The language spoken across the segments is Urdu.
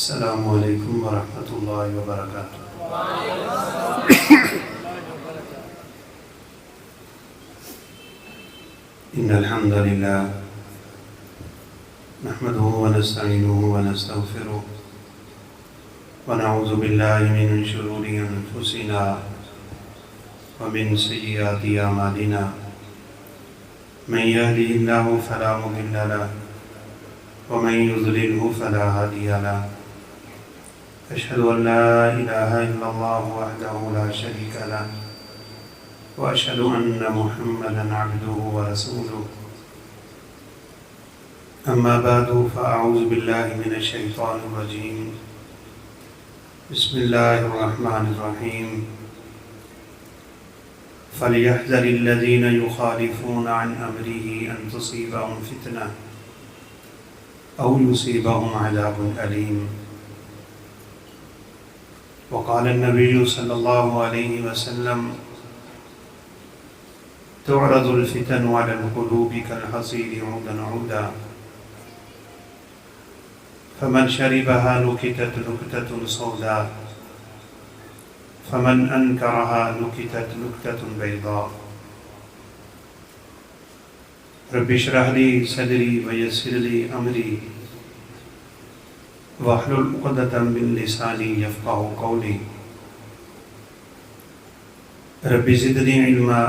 السلام علیکم ورحمۃ اللہ وبرکاتہ۔ ان الحمد للہ نحمده ونستعینه ونستغفره ونعوذ باللہ من شرور انفسنا ومن سیئات اعمالنا من يهده الله فلا مضل له ومن يضلله فلا هادي له أشهد أن لا إله إلا الله وحده لا شريك له وأشهد أن محمدا عبده ورسوله أما بعد فأعوذ بالله من الشيطان الرجيم بسم الله الرحمن الرحيم فليحذر الذين يخالفون عن أمره أن تصيبهم فتنة أو يصيبهم عذاب أليم وقال النبي صلى الله عليه وسلم تعرض الفتن على القلوب كالحصير عودا عودا فمن شربها نكتت نكتة سوداء فمن أنكرها نكتت نكتة بيضاء رب اشرح لي صدري ويسر لي أمري واحلل عقدة من لساني يفقهوا قولي رب زدني علما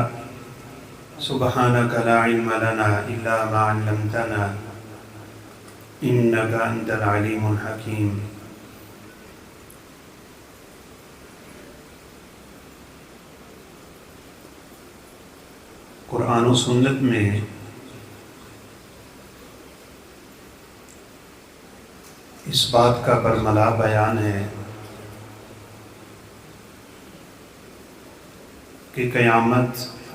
سبحانك لا علم لنا إلا ما علمتنا إنك أنت العليم الحكيم۔ قرآن و سنت میں اس بات کا برملا بیان ہے کہ قیامت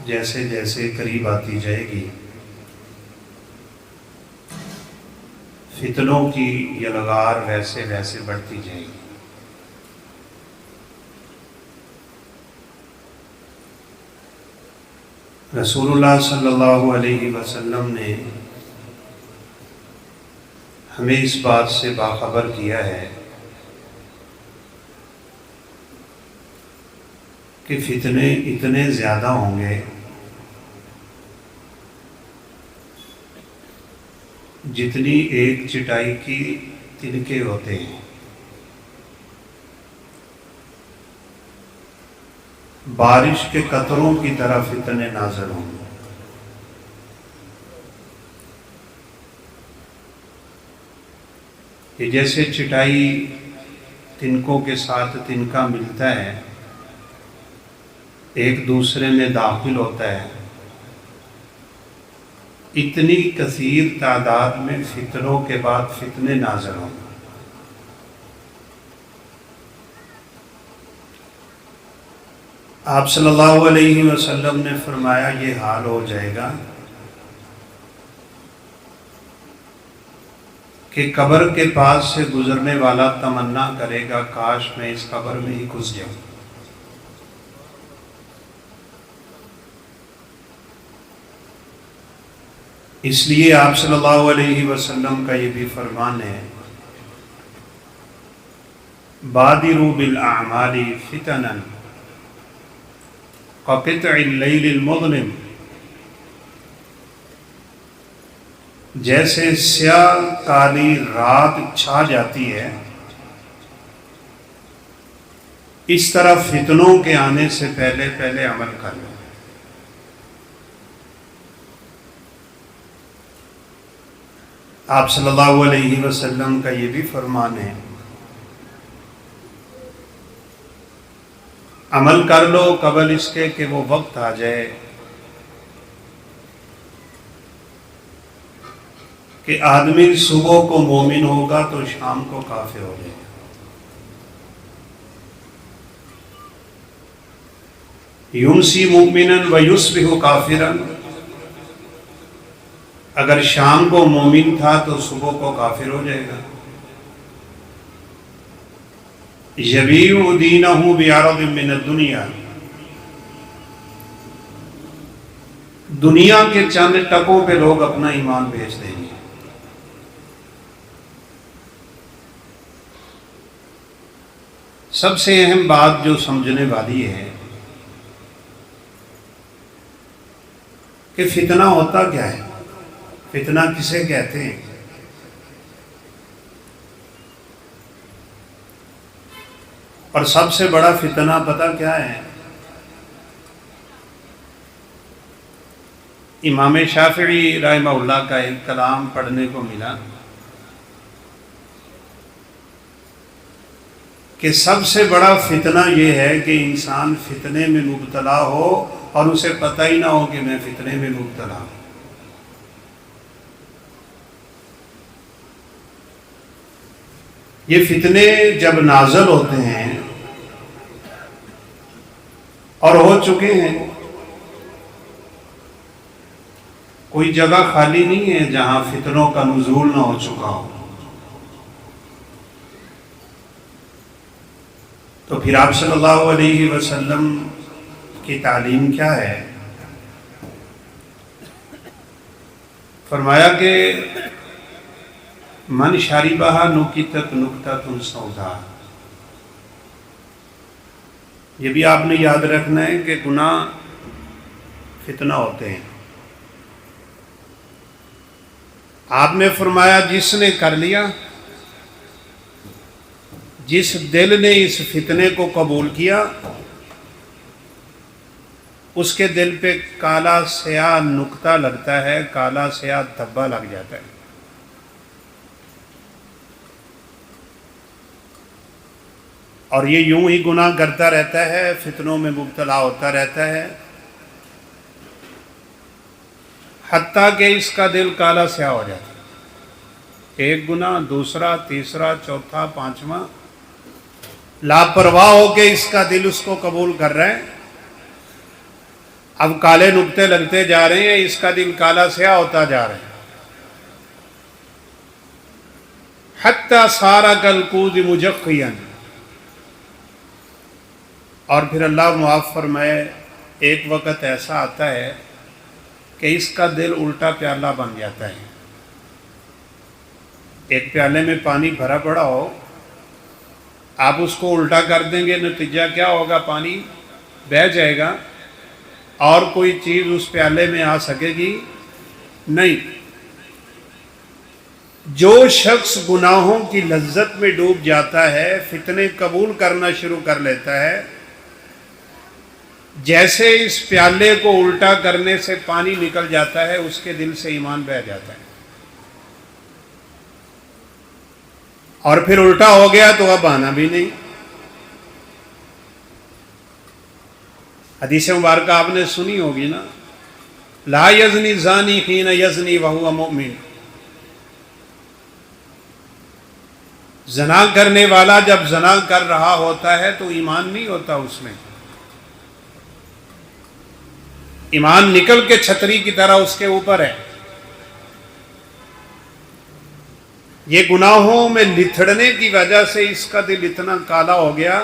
جیسے جیسے قریب آتی جائے گی فتنوں کی یلغار ویسے ویسے بڑھتی جائے گی۔ رسول اللہ صلی اللہ علیہ وسلم نے ہمیں اس بات سے باخبر کیا ہے کہ فتنے اتنے زیادہ ہوں گے جتنی ایک چٹائی کی تنکے ہوتے ہیں، بارش کے قطروں کی طرح فتنے نازل ہوں گے۔ کہ جیسے چٹائی تنکوں کے ساتھ تنکا ملتا ہے، ایک دوسرے میں داخل ہوتا ہے، اتنی کثیر تعداد میں فتنوں کے بعد فتنے نازل ہوں گے۔ آپ صلی اللہ علیہ وسلم نے فرمایا یہ حال ہو جائے گا کہ قبر کے پاس سے گزرنے والا تمنا کرے گا کاش میں اس قبر میں ہی گھس جاؤں۔ اس لیے آپ صلی اللہ علیہ وسلم کا یہ بھی فرمان ہے بادروا بالاعمال فتنا كقطع اللیل المظلم، جیسے سیاہ کالی رات چھا جاتی ہے اس طرح فتنوں کے آنے سے پہلے پہلے عمل کر لو۔ آپ صلی اللہ علیہ وسلم کا یہ بھی فرمان ہے عمل کر لو قبل اس کے کہ وہ وقت آ جائے کہ آدمی صبح کو مومن ہوگا تو شام کو کافر ہو جائے گا۔ یمسی مؤمنا ویصبح کافرا، اگر شام کو مومن تھا تو صبح کو کافر ہو جائے گا۔ یبیع دینہ بعرض من الدنیا، دنیا کے چند ٹکوں پہ لوگ اپنا ایمان بیچ دیں گے۔ سب سے اہم بات جو سمجھنے والی ہے کہ فتنہ ہوتا کیا ہے، فتنہ کسے کہتے ہیں؟ اور سب سے بڑا فتنہ پتہ کیا ہے؟ امام شافعی رحمہ اللہ کا ایک کلام پڑھنے کو ملا کہ سب سے بڑا فتنہ یہ ہے کہ انسان فتنے میں مبتلا ہو اور اسے پتہ ہی نہ ہو کہ میں فتنے میں مبتلا ہوں۔ یہ فتنے جب نازل ہوتے ہیں اور ہو چکے ہیں، کوئی جگہ خالی نہیں ہے جہاں فتنوں کا نزول نہ ہو چکا ہو۔ تو پھر آپ صلی اللہ علیہ وسلم کی تعلیم کیا ہے؟ فرمایا کہ من شربھا نکتت نکتۃ سوداء۔ یہ بھی آپ نے یاد رکھنا ہے کہ گناہ فتنہ ہوتے ہیں۔ آپ نے فرمایا جس نے کر لیا، جس دل نے اس فتنے کو قبول کیا، اس کے دل پہ کالا سیاہ نقطہ لگتا ہے، کالا سیاہ دھبا لگ جاتا ہے۔ اور یہ یوں ہی گناہ کرتا رہتا ہے، فتنوں میں مبتلا ہوتا رہتا ہے، حتیٰ کہ اس کا دل کالا سیاہ ہو جاتا ہے۔ ایک گناہ، دوسرا، تیسرا، چوتھا، پانچواں، لاپرواہ ہو کے اس کا دل اس کو قبول کر رہا ہے۔ اب کالے نقطے لگتے جا رہے ہیں، اس کا دل کالا سیاہ ہوتا جا رہا ہے، حتیٰ صار کالقوز مجخیا۔ اور پھر اللہ معاف فرمائے، ایک وقت ایسا آتا ہے کہ اس کا دل الٹا پیالہ بن جاتا ہے۔ ایک پیالے میں پانی بھرا پڑا ہو، آپ اس کو الٹا کر دیں گے، نتیجہ کیا ہوگا؟ پانی بہہ جائے گا اور کوئی چیز اس پیالے میں آ سکے گی نہیں۔ جو شخص گناہوں کی لذت میں ڈوب جاتا ہے، فتنے قبول کرنا شروع کر لیتا ہے، جیسے اس پیالے کو الٹا کرنے سے پانی نکل جاتا ہے، اس کے دل سے ایمان بہہ جاتا ہے۔ اور پھر الٹا ہو گیا تو اب آنا بھی نہیں۔ حدیث مبارکہ آپ نے سنی ہوگی نا، لا یزنی زانی حین یزنی وہو مؤمن۔ زنا کرنے والا جب زنا کر رہا ہوتا ہے تو ایمان نہیں ہوتا اس میں، ایمان نکل کے چھتری کی طرح اس کے اوپر ہے۔ یہ گناہوں میں لتھڑنے کی وجہ سے اس کا دل اتنا کالا ہو گیا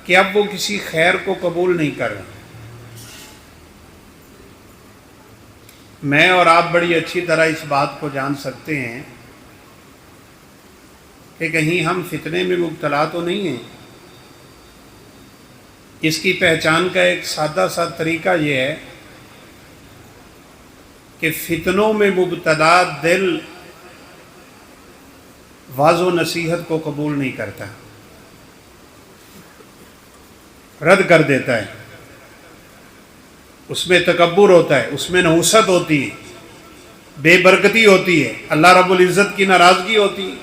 کہ اب وہ کسی خیر کو قبول نہیں کر رہا۔ میں اور آپ بڑی اچھی طرح اس بات کو جان سکتے ہیں کہ کہیں ہم فتنے میں مبتلا تو نہیں ہیں۔ اس کی پہچان کا ایک سادہ سا طریقہ یہ ہے کہ فتنوں میں مبتلا دل واعظ و نصیحت کو قبول نہیں کرتا، رد کر دیتا ہے، اس میں تکبر ہوتا ہے، اس میں نحوست ہوتی ہے، بے برکتی ہوتی ہے، اللہ رب العزت کی ناراضگی ہوتی ہے۔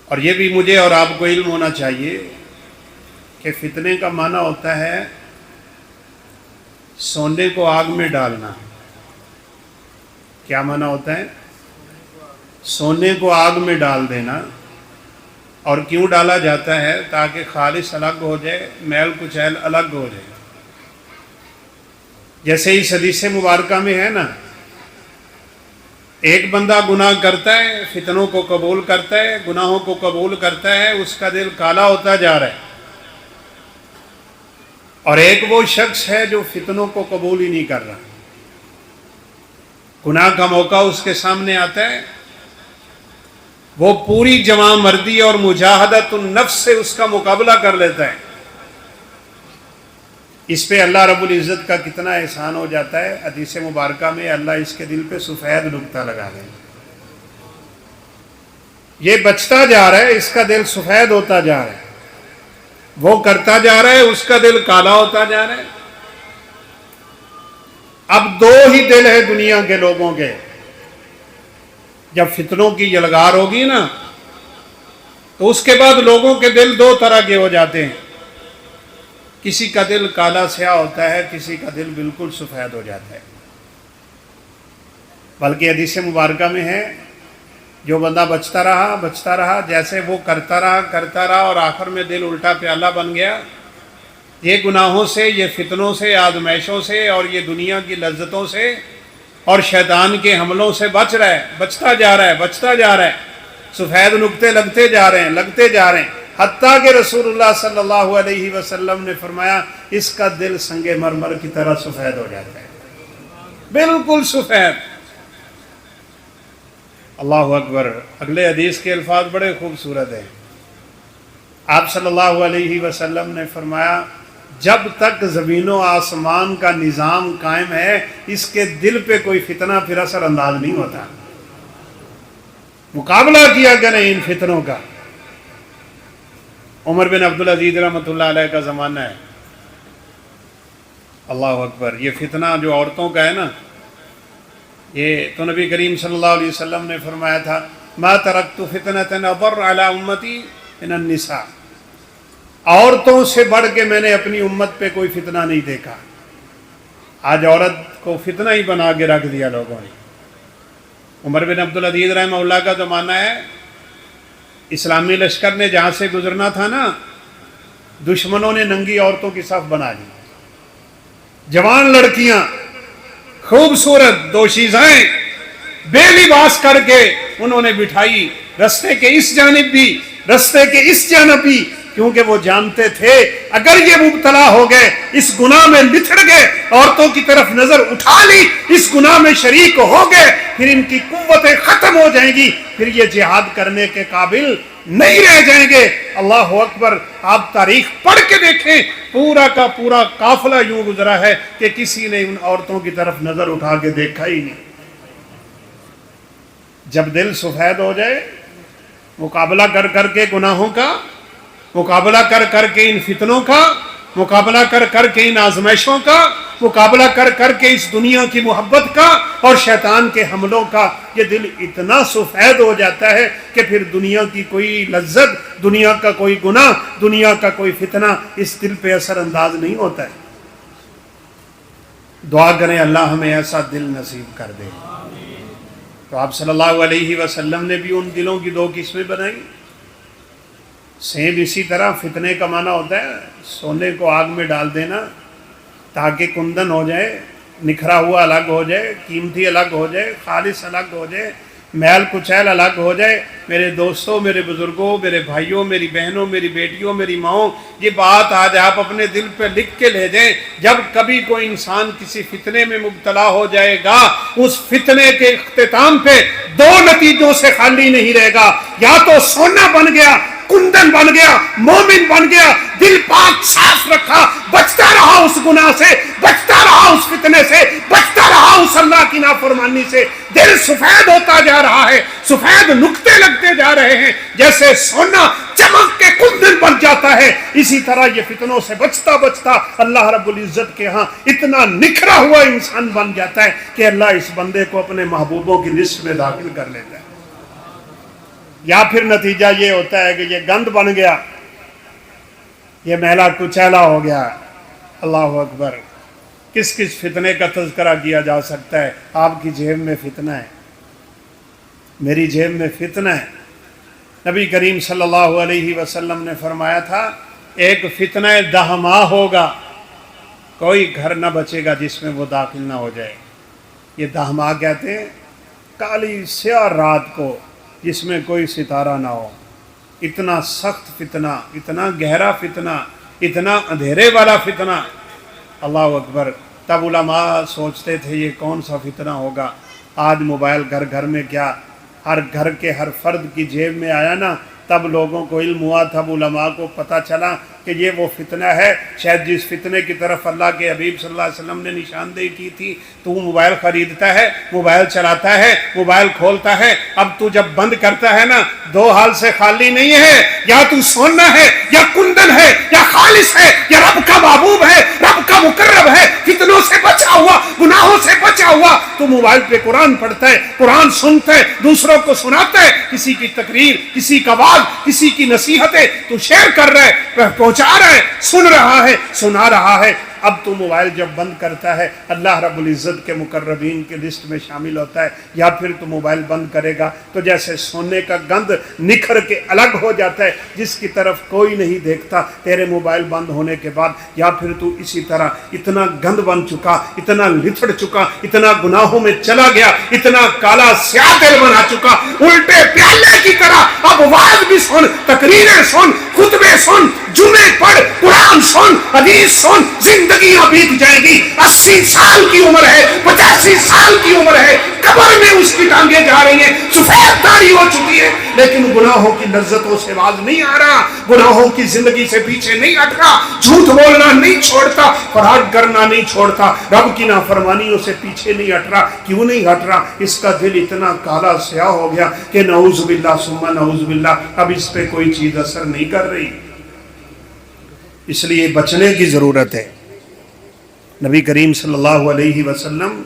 اور یہ بھی مجھے اور آپ کو علم ہونا چاہیے کہ فتنے کا معنی ہوتا ہے سونے کو آگ میں ڈالنا۔ کیا معنی ہوتا ہے؟ سونے کو آگ میں ڈال دینا۔ اور کیوں ڈالا جاتا ہے؟ تاکہ خالص الگ ہو جائے، میل کچیل الگ ہو جائے۔ جیسے اس حدیث مبارکہ میں ہے نا، ایک بندہ گناہ کرتا ہے، فتنوں کو قبول کرتا ہے، گناہوں کو قبول کرتا ہے، اس کا دل کالا ہوتا جا رہا ہے۔ اور ایک وہ شخص ہے جو فتنوں کو قبول ہی نہیں کر رہا، گناہ کا موقع اس کے سامنے آتا ہے، وہ پوری جمع مردی اور مجاہدت النفس سے اس کا مقابلہ کر لیتا ہے. اس پہ اللہ رب العزت کا کتنا احسان ہو جاتا ہے. حدیث مبارکہ میں اللہ اس کے دل پہ سفید نقطہ لگا دے. یہ بچتا جا رہا ہے، اس کا دل سفید ہوتا جا رہا ہے. وہ کرتا جا رہا ہے، اس کا دل کالا ہوتا جا رہا ہے. اب دو ہی دل ہے دنیا کے لوگوں کے. جب فتنوں کی یلغار ہوگی نا تو اس کے بعد لوگوں کے دل دو طرح کے ہو جاتے ہیں. کسی کا دل کالا سیاہ ہوتا ہے، کسی کا دل بالکل سفید ہو جاتا ہے. بلکہ حدیث مبارکہ میں ہے جو بندہ بچتا رہا جیسے وہ کرتا رہا اور آخر میں دل الٹا پیالہ بن گیا. یہ گناہوں سے، یہ فتنوں سے، آزمائشوں سے اور یہ دنیا کی لذتوں سے اور شیطان کے حملوں سے بچتا جا رہا ہے. سفید نقطے لگتے جا رہے ہیں حتیٰ کہ رسول اللہ صلی اللہ علیہ وسلم نے فرمایا اس کا دل سنگ مرمر کی طرح سفید ہو جاتا ہے، بالکل سفید. اللہ اکبر. اگلے حدیث کے الفاظ بڑے خوبصورت ہیں. آپ صلی اللہ علیہ وسلم نے فرمایا جب تک زمین و آسمان کا نظام قائم ہے اس کے دل پہ کوئی فتنہ پھر اثر انداز نہیں ہوتا. مقابلہ کیا کریں ان فتنوں کا. عمر بن عبدالعزیز رحمۃ اللہ علیہ کا زمانہ ہے. اللہ اکبر. یہ فتنہ جو عورتوں کا ہے نا، یہ تو نبی کریم صلی اللہ علیہ وسلم نے فرمایا تھا ما ترکت فتنة اضر علی امتی من النساء. عورتوں سے بڑھ کے میں نے اپنی امت پہ کوئی فتنہ نہیں دیکھا. آج عورت کو فتنہ ہی بنا کے رکھ دیا لوگوں نے. عمر بن عبدالعزیز رحمہ اللہ کا زمانہ ہے. اسلامی لشکر نے جہاں سے گزرنا تھا نا، دشمنوں نے ننگی عورتوں کی صف بنا لی. جوان لڑکیاں خوبصورت دوشیزائیں بے لباس کر کے انہوں نے بٹھائی، رستے کے اس جانب بھی رستے کے اس جانب بھی، کیونکہ وہ جانتے تھے اگر یہ مبتلا ہو گئے، اس گناہ میں لتھڑ گئے، عورتوں کی طرف نظر اٹھا لی، اس گناہ میں شریک ہو گئے، پھر ان کی قوتیں ختم ہو جائیں گی، پھر یہ جہاد کرنے کے قابل نہیں رہ جائیں گے. اللہ اکبر. آپ تاریخ پڑھ کے دیکھیں، پورا کا پورا قافلہ یوں گزرا ہے کہ کسی نے ان عورتوں کی طرف نظر اٹھا کے دیکھا ہی نہیں. جب دل سفید ہو جائے، مقابلہ کر کے گناہوں کا، مقابلہ کر کے ان فتنوں کا، مقابلہ کر کے ان آزمائشوں کا، مقابلہ کر کے اس دنیا کی محبت کا اور شیطان کے حملوں کا، یہ دل اتنا سفید ہو جاتا ہے کہ پھر دنیا کی کوئی لذت، دنیا کا کوئی گناہ، دنیا کا کوئی فتنہ اس دل پہ اثر انداز نہیں ہوتا ہے. دعا کریں اللہ ہمیں ایسا دل نصیب کر دے. تو آپ صلی اللہ علیہ وسلم نے بھی ان دلوں کی دو قسمیں بنائی. سیم اسی طرح فتنے کا معنی ہوتا ہے سونے کو آگ میں ڈال دینا تاکہ کندن ہو جائے، نکھرا ہوا الگ ہو جائے، قیمتی الگ ہو جائے، خالص الگ ہو جائے، میل کچیل الگ ہو جائے. میرے دوستوں، میرے بزرگوں، میرے بھائیوں، میری بہنوں، میری بیٹیوں، میری ماؤں، یہ بات آج آپ اپنے دل پہ لکھ کے لے جائیں. جب کبھی کوئی انسان کسی فتنے میں مبتلا ہو جائے گا، اس فتنے کے اختتام پہ دو نتیجوں سے خالی نہیں رہے گا. یا تو سونا بن گیا، کندن بن گیا، مومن بن گیا، دل پاک صاف رکھا، بچتا رہا اس گناہ سے، بچتا رہا اس فتنے سے، بچتا رہا اس اللہ کی نافرمانی سے. دل سفید ہوتا جا رہا ہے، سفید نقطے لگتے جا رہے ہیں. جیسے سونا چمک کے کندن بن جاتا ہے، اسی طرح یہ فتنوں سے بچتا بچتا اللہ رب العزت کے ہاں اتنا نکھرا ہوا انسان بن جاتا ہے کہ اللہ اس بندے کو اپنے محبوبوں کی لسٹ میں داخل کر لیتا ہے. یا پھر نتیجہ یہ ہوتا ہے کہ یہ گند بن گیا، یہ میلا کچیلا ہو گیا. اللہ اکبر. کس کس فتنے کا تذکرہ کیا جا سکتا ہے. آپ کی جیب میں فتنہ ہے، میری جیب میں فتنہ ہے. نبی کریم صلی اللہ علیہ وسلم نے فرمایا تھا ایک فتنہ دہما ہوگا، کوئی گھر نہ بچے گا جس میں وہ داخل نہ ہو جائے. یہ دہما کہتے ہیں کالی سیاہ رات کو جس میں کوئی ستارہ نہ ہو. اتنا سخت فتنہ، اتنا گہرا فتنہ، اتنا اندھیرے والا فتنہ. اللہ اکبر. تب علماء سوچتے تھے یہ کون سا فتنہ ہوگا. آج موبائل گھر گھر میں کیا ہر گھر کے ہر فرد کی جیب میں آیا نا، تب لوگوں کو علم ہوا، تب علماء کو پتہ چلا کہ یہ وہ فتنہ ہے شاید جس فتنے کی طرف اللہ کے حبیب صلی اللہ علیہ وسلم نے نشاندہی کی تھی۔ تو موبائل خریدتا ہے، موبائل چلاتا ہے، موبائل کھولتا ہے، اب تو جب بند کرتا ہے نا، دو حال سے خالی نہیں ہے، یا تو سونا ہے یا کندن ہے یا خالص ہے یا رب کا محبوب ہے، رب کا مقرب ہے، فتنوں سے بچا ہوا، گناہوں سے بچا ہوا۔ تو موبائل پہ قرآن پڑھتا ہے، قرآن سنتا ہے، دوسروں کو سناتا ہے، کسی کی تقریر، کسی کا وعظ، کسی کی نصیحتیں تو شیئر کر رہا ہے، پہنچا رہا ہے، سن رہا ہے، سنا رہا ہے۔ اب تو موبائل جب بند کرتا ہے اللہ رب العزت کے مقربین کے لسٹ میں شامل ہوتا ہے، یا پھر تو موبائل بند کرے گا تو جیسے سونے کا گند نکھر کے الگ ہو جاتا ہے جس کی طرف کوئی نہیں دیکھتا تیرے موبائل بند ہونے کے بعد، یا پھر تو اسی طرح اتنا گند بن چکا، اتنا لتھڑ چکا، اتنا گناہوں میں چلا گیا، اتنا کالا سیاہ دل بنا چکا، الٹے پیالے کی طرح اب وعظ بھی سن، تقریریں سن، خطبے سن، جمعے پڑھ، قرآن سن، حدیث سن، زندگیاں بیت جائیں گی۔ 80 سال کی عمر ہے، 85 سال کی عمر ہے، قبر میں اس کی ٹانگیں جا رہی ہیں، سفید داڑھی ہو چکی ہے، لیکن گناہوں کی لذتوں سے باز نہیں آ رہا، گناہوں کی زندگی سے پیچھے نہیں ہٹ رہا، جھوٹ بولنا نہیں چھوڑتا، فراڈ کرنا نہیں چھوڑتا، رب کی نافرمانیوں سے پیچھے نہیں ہٹ رہا۔ کیوں نہیں ہٹ رہا؟ اس کا دل اتنا کالا سیاہ ہو گیا کہ نعوذ باللہ ثم نعوذ باللہ اب اس پہ کوئی چیز اثر نہیں کر رہی۔ اس لیے بچنے کی ضرورت ہے۔ نبی کریم صلی اللہ علیہ وسلم،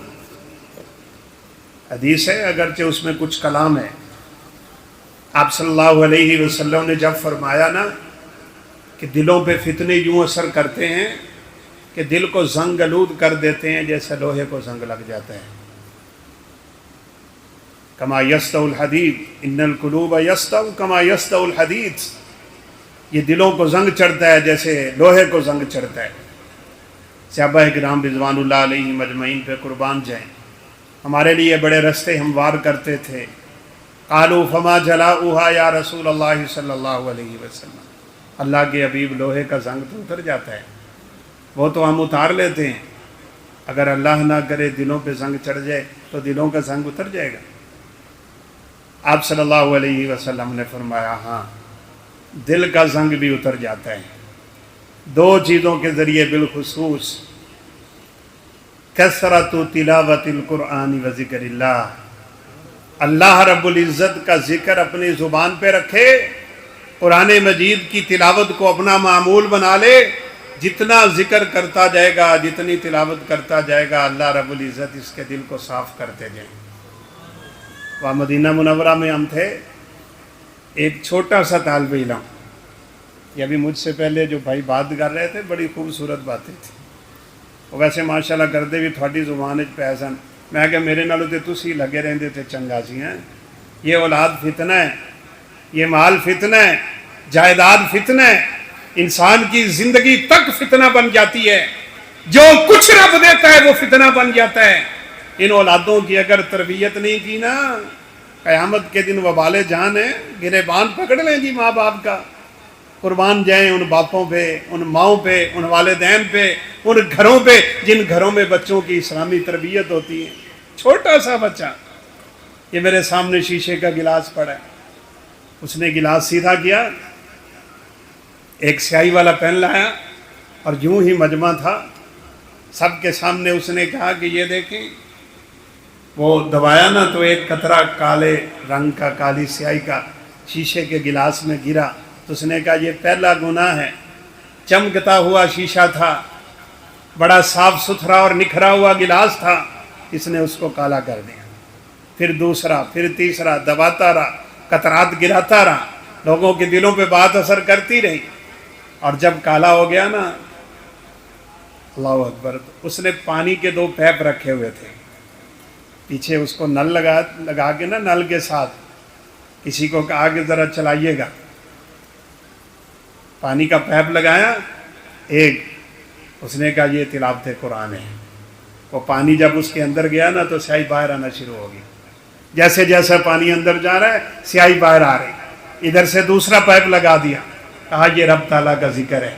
حدیث ہے اگرچہ اس میں کچھ کلام ہے، آپ صلی اللہ علیہ وسلم نے جب فرمایا نا کہ دلوں پہ فتنے یوں اثر کرتے ہیں کہ دل کو زنگ آلود کر دیتے ہیں جیسے لوہے کو زنگ لگ جاتا ہے۔ کما یستو الحدید ان القلوب یستو کما یستو الحدید، یہ دلوں کو زنگ چڑھتا ہے جیسے لوہے کو زنگ چڑھتا ہے۔ صحابہ کرام رضوان اللہ علیہ مجمعین پہ قربان جائیں، ہمارے لیے بڑے رستے ہموار کرتے تھے۔ قالوا فما جلاؤها یا رسول اللہ صلی اللہ علیہ وسلم، اللہ کے حبیب لوہے کا زنگ تو اتر جاتا ہے، وہ تو ہم اتار لیتے ہیں، اگر اللہ نہ کرے دلوں پہ زنگ چڑھ جائے تو دلوں کا زنگ اتر جائے گا۔ آپ صلی اللہ علیہ وسلم نے فرمایا ہاں، دل کا زنگ بھی اتر جاتا ہے، دو چیزوں کے ذریعے بالخصوص، کثرت تلاوت القرآن و ذکر اللہ، اللہ رب العزت کا ذکر اپنی زبان پہ رکھے، قرآن مجید کی تلاوت کو اپنا معمول بنا لے، جتنا ذکر کرتا جائے گا، جتنی تلاوت کرتا جائے گا، اللہ رب العزت اس کے دل کو صاف کرتے جائیں۔ وہاں مدینہ منورہ میں ہم تھے، ایک چھوٹا سا طالب علم، یہ ابھی مجھ سے پہلے جو بھائی بات کر رہے تھے بڑی خوبصورت باتیں تھیں، وہ ویسے ماشاءاللہ کرتے بھی تھوڑی زبان پہ سن، میں کہ میرے نالوں تے تسی لگے رہندے تھے چنگا سی ہیں، یہ اولاد فتنہ ہے، یہ مال فتنہ ہے، جائیداد فتنہ ہے، انسان کی زندگی تک فتنہ بن جاتی ہے، جو کچھ رب دیتا ہے وہ فتنہ بن جاتا ہے۔ ان اولادوں کی اگر تربیت نہیں کی نا، قیامت کے دن وبال جان ہے، گریبان پکڑ لیں گی ماں باپ کا۔ قربان جائیں ان باپوں پہ، ان ماؤں پہ، ان والدین پہ، ان گھروں پہ جن گھروں میں بچوں کی اسلامی تربیت ہوتی ہے۔ چھوٹا سا بچہ، یہ میرے سامنے شیشے کا گلاس پڑا ہے، اس نے گلاس سیدھا کیا، ایک سیاہی والا پین لایا اور یوں ہی مجمع تھا، سب کے سامنے اس نے کہا کہ یہ دیکھیں، وہ دبایا نا تو ایک قطرہ کالے رنگ کا، کالی سیاہی کا شیشے کے گلاس میں گرا، تو اس نے کہا یہ پہلا گناہ ہے۔ چمکتا ہوا شیشہ تھا، بڑا صاف ستھرا اور نکھرا ہوا گلاس تھا، اس نے اس کو کالا کر دیا۔ پھر دوسرا، پھر تیسرا، دباتا رہا، قطرات گراتا رہا، لوگوں کے دلوں پہ بات اثر کرتی رہی، اور جب کالا ہو گیا نا، اللہ اکبر، اس نے پانی کے 2 پیپ رکھے ہوئے تھے، پیچھے اس کو نل لگا کے نا، نل کے ساتھ کسی کو کہا کہ ذرا چلائیے گا، پانی کا پیپ لگایا ایک، اس نے کہا یہ تلاوت قرآن ہے۔ وہ پانی جب اس کے اندر گیا نا تو سیاہی باہر آنا شروع ہو گئی، جیسے جیسے پانی اندر جا رہا ہے سیاہی باہر آ رہی، ادھر سے دوسرا پیپ لگا دیا، کہا یہ رب تعالیٰ کا ذکر ہے،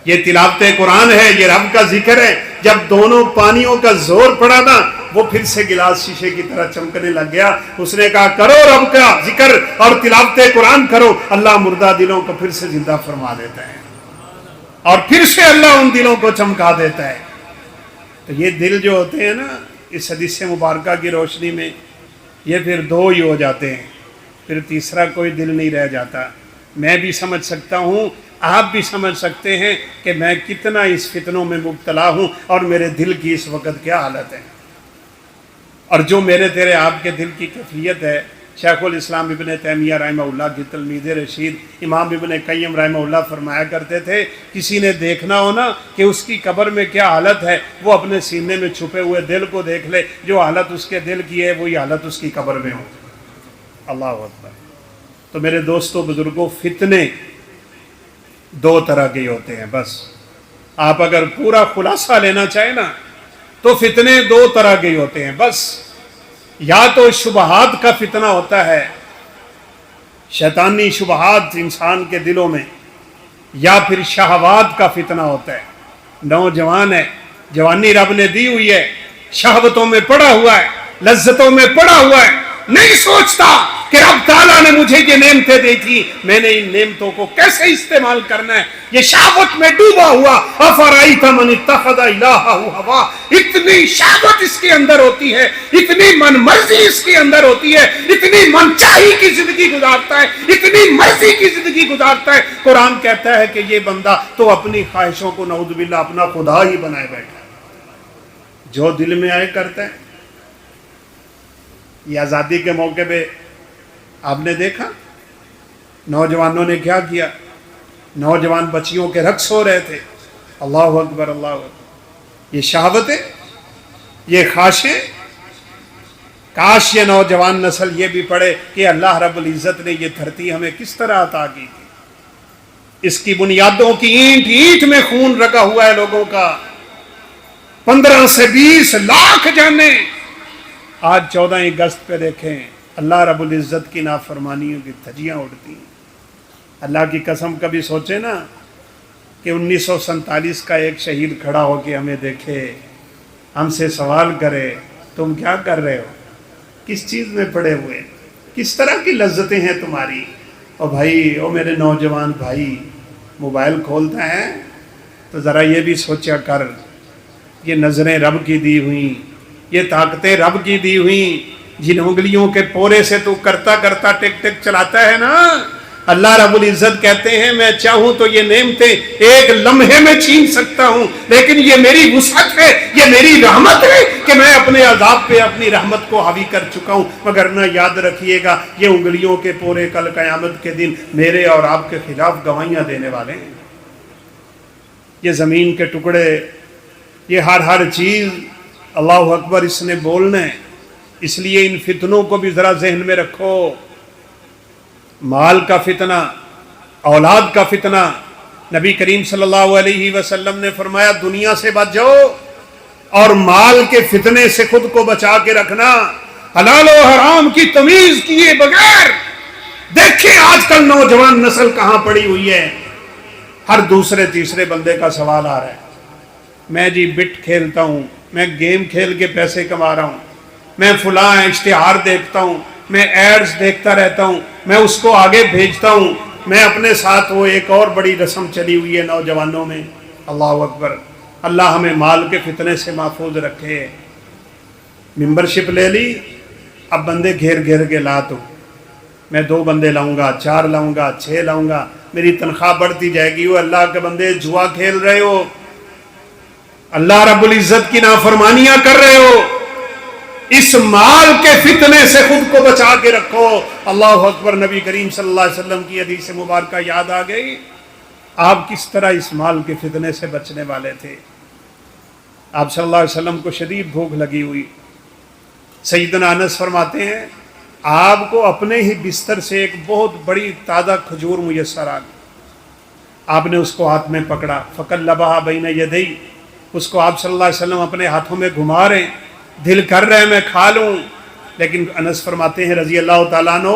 یہ تلاوت قرآن ہے، یہ رب کا ذکر ہے۔ جب دونوں پانیوں کا زور پڑا نا، وہ پھر سے گلاس شیشے کی طرح چمکنے لگ گیا. اس نے کہا کرو رب کا ذکر اور تلاوت قرآن کرو, اللہ مردہ دلوں کو پھر سے زندہ فرما دیتا ہے اور پھر سے اللہ ان دلوں کو چمکا دیتا ہے. تو یہ دل جو ہوتے ہیں نا, اس حدیث مبارکہ کی روشنی میں یہ پھر دو ہی ہو جاتے ہیں, پھر تیسرا کوئی دل نہیں رہ جاتا. میں بھی سمجھ سکتا ہوں, آپ بھی سمجھ سکتے ہیں کہ میں کتنا اس فتنوں میں مبتلا ہوں اور میرے دل کی اس وقت کیا حالت ہے. اور جو میرے تیرے آپ کے دل کی کیفیت ہے, شیخ الاسلام ابن تیمیہ رحمہ اللہ کی تلمید رشید امام ابن قیم رحمہ اللہ فرمایا کرتے تھے, کسی نے دیکھنا ہو نا کہ اس کی قبر میں کیا حالت ہے, وہ اپنے سینے میں چھپے ہوئے دل کو دیکھ لے, جو حالت اس کے دل کی ہے وہی حالت اس کی قبر میں ہو. اللہ اکبر. تو میرے دوستوں بزرگوں, فتنے دو طرح کے ہوتے ہیں. بس آپ اگر پورا خلاصہ لینا چاہیں نا تو فتنے دو طرح کے ہوتے ہیں. بس یا تو شبہات کا فتنہ ہوتا ہے, شیطانی شبہات انسان کے دلوں میں, یا پھر شہوات کا فتنہ ہوتا ہے. نوجوان ہے, جوانی رب نے دی ہوئی ہے, شہوتوں میں پڑا ہوا ہے, لذتوں میں پڑا ہوا ہے, نہیں سوچتا کہ رب تعالیٰ نے مجھے یہ نعمتیں دی تھی, میں نے ان نعمتوں کو کیسے استعمال کرنا ہے. یہ شہوت میں ڈوبا ہوا, افرائیت من اتخذ الہہ ہوا, اتنی شہوت اس کے اندر ہوتی ہے, اتنی من مرضی اس کے اندر ہوتی ہے, اتنی من چاہی کی زندگی گزارتا ہے, اتنی مرضی کی زندگی گزارتا ہے. قرآن کہتا ہے کہ یہ بندہ تو اپنی خواہشوں کو نعوذ باللہ اپنا خدا ہی بنائے بیٹھا ہے, جو دل میں آئے کرتا ہے. یہ آزادی کے موقع پہ آپ نے دیکھا نوجوانوں نے کیا کیا, نوجوان بچیوں کے رقص ہو رہے تھے. اللہ اکبر اللہ اکبر. یہ شہوتیں, یہ خواہشیں, کاش یہ نوجوان نسل یہ بھی پڑھے کہ اللہ رب العزت نے یہ دھرتی ہمیں کس طرح عطا کی تھی. اس کی بنیادوں کی اینٹ اینٹ میں خون رکھا ہوا ہے لوگوں کا, 15 سے 20 لاکھ جانیں. آج 14 اگست پہ دیکھیں اللہ رب العزت کی نافرمانیوں کی دھجیاں اڑتی ہیں. اللہ کی قسم کبھی سوچے نا کہ 1947 کا ایک شہید کھڑا ہو کے ہمیں دیکھے, ہم سے سوال کرے تم کیا کر رہے ہو, کس چیز میں پڑے ہوئے, کس طرح کی لذتیں ہیں تمہاری. او بھائی, او میرے نوجوان بھائی, موبائل کھولتا ہے تو ذرا یہ بھی سوچا کر, یہ نظریں رب کی دی ہوئیں, یہ طاقتیں رب کی دی ہوئیں, جن انگلیوں کے پورے سے تو کرتا کرتا ٹک ٹک چلاتا ہے نا. اللہ رب العزت کہتے ہیں میں چاہوں تو یہ نعمتیں ایک لمحے میں چھین سکتا ہوں, لیکن یہ میری وسعت ہے, یہ میری رحمت ہے کہ میں اپنے عذاب پہ اپنی رحمت کو حاوی کر چکا ہوں. مگر نہ یاد رکھیے گا یہ انگلیوں کے پورے کل قیامت کے دن میرے اور آپ کے خلاف گواہیاں دینے والے ہیں. یہ زمین کے ٹکڑے, یہ ہر چیز, اللہ اکبر, اس نے بولنا ہے. اس لیے ان فتنوں کو بھی ذرا ذہن میں رکھو. مال کا فتنہ, اولاد کا فتنہ, نبی کریم صلی اللہ علیہ وسلم نے فرمایا دنیا سے بچ جاؤ اور مال کے فتنے سے خود کو بچا کے رکھنا, حلال و حرام کی تمیز کیے بغیر. دیکھیں آج کل نوجوان نسل کہاں پڑی ہوئی ہے. ہر دوسرے تیسرے بندے کا سوال آ رہا ہے, میں جی بٹ کھیلتا ہوں, میں گیم کھیل کے پیسے کما رہا ہوں, میں فلاں اشتہار دیکھتا ہوں, میں ایڈز دیکھتا رہتا ہوں, میں اس کو آگے بھیجتا ہوں. میں اپنے ساتھ وہ ایک اور بڑی رسم چلی ہوئی ہے نوجوانوں میں. اللہ اکبر. اللہ ہمیں مال کے فتنے سے محفوظ رکھے. ممبرشپ لے لی, اب بندے گھیر گھیر کے لا تو, میں 2 بندے لاؤں گا, 4 لاؤں گا, 6 لاؤں گا, میری تنخواہ بڑھتی جائے گی. وہ اللہ کے بندے جوا کھیل رہے ہو, اللہ رب العزت کی نافرمانیاں کر رہے ہو. اس مال کے فتنے سے خود کو بچا کے رکھو. اللہ اکبر. نبی کریم صلی اللہ علیہ وسلم کی حدیث مبارکہ یاد آ گئی. آپ کس طرح اس مال کے فتنے سے بچنے والے تھے. آپ صلی اللہ علیہ وسلم کو شدید بھوک لگی ہوئی. سیدنا انس فرماتے ہیں آپ کو اپنے ہی بستر سے ایک بہت بڑی تازہ کھجور میسر آ گئی. آپ نے اس کو ہاتھ میں پکڑا, فقلبھا بین یدی, اس کو آپ صلی اللہ علیہ وسلم اپنے ہاتھوں میں گھما رہے ہیں, دل کر رہے ہیں میں کھا لوں. لیکن انس فرماتے ہیں رضی اللہ تعالیٰ عنہ,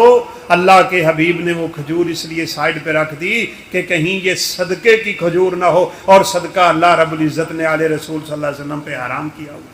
اللہ کے حبیب نے وہ کھجور اس لیے سائڈ پہ رکھ دی کہ کہیں یہ صدقے کی کھجور نہ ہو, اور صدقہ اللہ رب العزت نے آل رسول صلی اللہ علیہ وسلم پہ حرام کیا ہوا.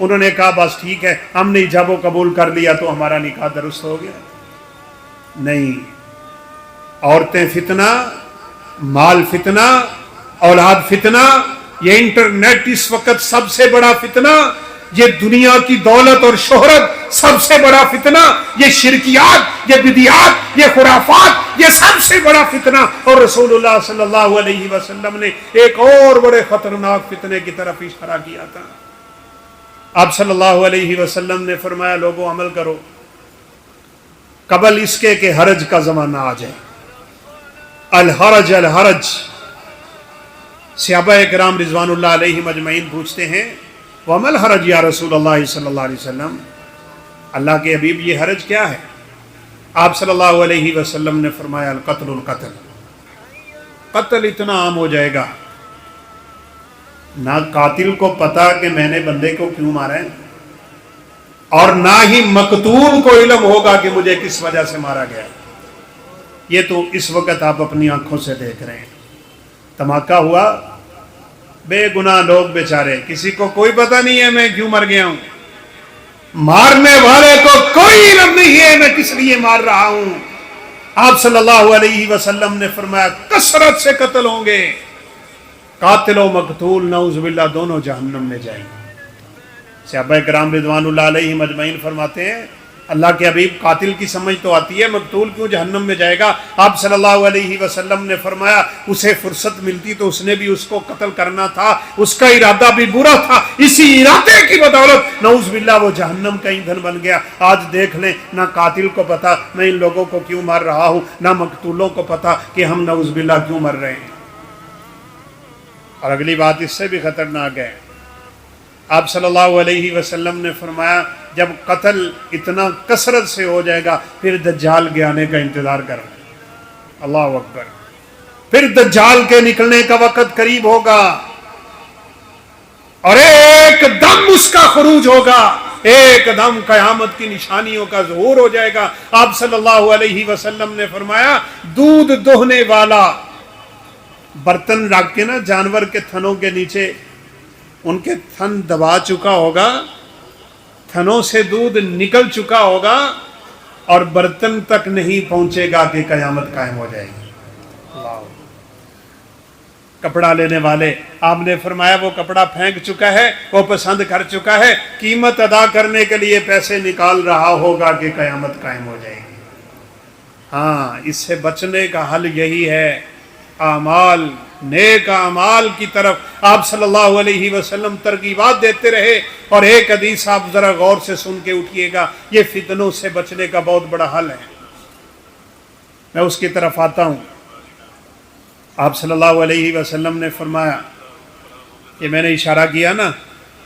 انہوں نے کہا بس ٹھیک ہے، ہم نے ایجاب و قبول کر لیا تو ہمارا نکاح درست ہو گیا؟ نہیں، عورتیں فتنہ، مال فتنہ، اولاد فتنہ، یہ انٹرنیٹ اس وقت سب سے بڑا فتنہ، یہ دنیا کی دولت اور شہرت سب سے بڑا فتنہ، یہ شرکیات، یہ بدعات، یہ خرافات، یہ سب سے بڑا فتنہ۔ اور رسول اللہ صلی اللہ علیہ وسلم نے ایک اور بڑے خطرناک فتنے کی طرف اشارہ کیا تھا۔ آپ صلی اللہ علیہ وسلم نے فرمایا لوگوں عمل کرو قبل اس کے کہ حرج کا زمانہ آ جائے۔ الحرج الحرج۔ صحابہ کرام رضوان اللہ علیہم اجمعین پوچھتے ہیں وَمَا الْحَرَجُ یا رسول اللہ صلی اللہ علیہ وسلم، اللہ کے حبیب یہ حرج کیا ہے؟ آپ صلی اللہ علیہ وسلم نے فرمایا القتل القتل، قتل اتنا عام ہو جائے گا نہ قاتل کو پتا کہ میں نے بندے کو کیوں مارا ہے، اور نہ ہی مقتول کو علم ہوگا کہ مجھے کس وجہ سے مارا گیا۔ یہ تو اس وقت آپ اپنی آنکھوں سے دیکھ رہے ہیں، دھماکہ ہوا، بے گناہ لوگ بیچارے، کسی کو کوئی پتہ نہیں ہے میں کیوں مر گیا ہوں، مارنے والے کو کوئی علم نہیں ہے میں کس لیے مار رہا ہوں۔ آپ صلی اللہ علیہ وسلم نے فرمایا کثرت سے قتل ہوں گے، قاتل و مقتول نعوذ باللہ دونوں جہنم میں جائیں گے۔ صحابہ کرام رضوان اللہ علیہم اجمعین فرماتے ہیں اللہ کے حبیب قاتل کی سمجھ تو آتی ہے، مقتول کیوں جہنم میں جائے گا؟ آپ صلی اللہ علیہ وسلم نے فرمایا اسے فرصت ملتی تو اس نے بھی اس کو قتل کرنا تھا، اس کا ارادہ بھی برا تھا، اسی ارادے کی بدولت نعوذ باللہ وہ جہنم کا ایندھن بن گیا۔ آج دیکھ لیں نہ قاتل کو پتا میں ان لوگوں کو کیوں مار رہا ہوں، نہ مقتولوں کو پتا کہ ہم نعوذ باللہ کیوں مر رہے ہیں۔ اور اگلی بات اس سے بھی خطرناک ہے، آپ صلی اللہ علیہ وسلم نے فرمایا جب قتل اتنا کثرت سے ہو جائے گا پھر دجال کے آنے کا انتظار کرنا۔ اللہ اکبر، پھر دجال کے نکلنے کا وقت قریب ہوگا اور ایک دم اس کا خروج ہوگا، ایک دم قیامت کی نشانیوں کا ظہور ہو جائے گا۔ آپ صلی اللہ علیہ وسلم نے فرمایا دودھ دوہنے والا برتن رکھ کے نا جانور کے تھنوں کے نیچے ان کے تھن دبا چکا ہوگا، تھنوں سے دودھ نکل چکا ہوگا اور برتن تک نہیں پہنچے گا کہ قیامت قائم ہو جائے گی۔ کپڑا لینے والے آپ نے فرمایا وہ کپڑا پھینک چکا ہے، وہ پسند کر چکا ہے، قیمت ادا کرنے کے لیے پیسے نکال رہا ہوگا کہ قیامت قائم ہو جائے گی۔ ہاں، اس سے بچنے کا حل یہی ہے، اعمال، نیک اعمال کی طرف آپ صلی اللہ علیہ وسلم ترغیبات دیتے رہے۔ اور ایک حدیث آپ ذرا غور سے سن کے اٹھیے گا، یہ فتنوں سے بچنے کا بہت بڑا حل ہے، میں اس کی طرف آتا ہوں۔ آپ صلی اللہ علیہ وسلم نے فرمایا کہ میں نے اشارہ کیا نا،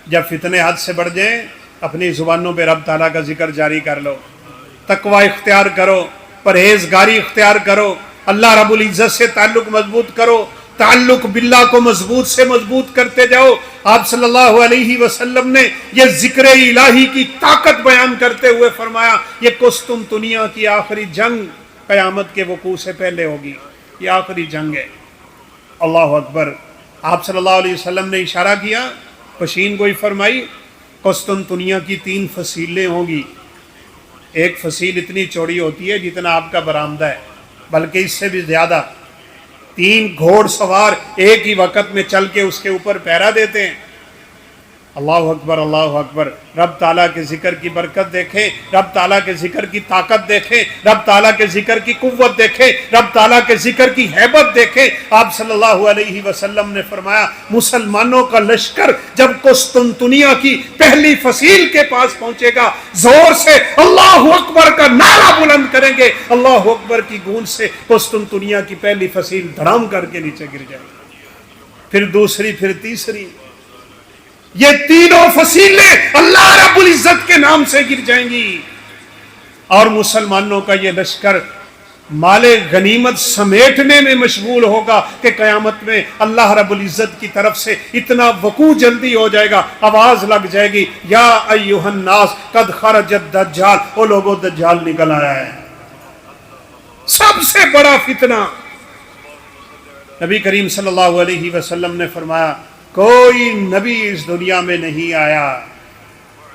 جب فتنے حد سے بڑھ جائیں اپنی زبانوں پہ رب تعالیٰ کا ذکر جاری کر لو، تقوی اختیار کرو، پرہیزگاری اختیار کرو، اللہ رب العزت سے تعلق مضبوط کرو، تعلق باللہ کو مضبوط سے مضبوط کرتے جاؤ۔ آپ صلی اللہ علیہ وسلم نے یہ ذکر الہی کی طاقت بیان کرتے ہوئے فرمایا یہ قسطنطنیہ کی آخری جنگ قیامت کے وقوع سے پہلے ہوگی، یہ آخری جنگ ہے۔ اللہ اکبر۔ آپ صلی اللہ علیہ وسلم نے اشارہ کیا، پشین گوئی فرمائی، قسطنطنیہ کی 3 فصیلیں ہوں گی۔ ایک فصیل اتنی چوڑی ہوتی ہے جتنا آپ کا برآمدہ ہے، بلکہ اس سے بھی زیادہ۔ 3 گھوڑ سوار ایک ہی وقت میں چل کے اس کے اوپر پہرا دیتے ہیں۔ اللہ اکبر، اللہ اکبر۔ رب تعالیٰ کے ذکر کی برکت دیکھیں، رب تعالیٰ کے ذکر کی طاقت دیکھیں، رب تعالیٰ کے ذکر کی قوت دیکھیں، رب تعالیٰ کے ذکر کی ہیبت دیکھیں۔ آپ صلی اللہ علیہ وسلم نے فرمایا مسلمانوں کا لشکر جب قسطنطنیہ کی پہلی فصیل کے پاس پہنچے گا، زور سے اللہ اکبر کا نعرہ بلند کریں گے، اللہ اکبر کی گونج سے قسطنطنیہ کی پہلی فصیل دھڑام کر کے نیچے گر جائے گی، پھر دوسری، پھر تیسری، یہ تینوں فصیلیں اللہ رب العزت کے نام سے گر جائیں گی، اور مسلمانوں کا یہ لشکر مال غنیمت سمیٹنے میں مشغول ہوگا کہ قیامت میں اللہ رب العزت کی طرف سے اتنا وقوع جلدی ہو جائے گا، آواز لگ جائے گی یا ایھا الناس قد خرج الدجال، وہ لوگوں دجال نکل آیا ہے۔ سب سے بڑا فتنہ، نبی کریم صلی اللہ علیہ وسلم نے فرمایا کوئی نبی اس دنیا میں نہیں آیا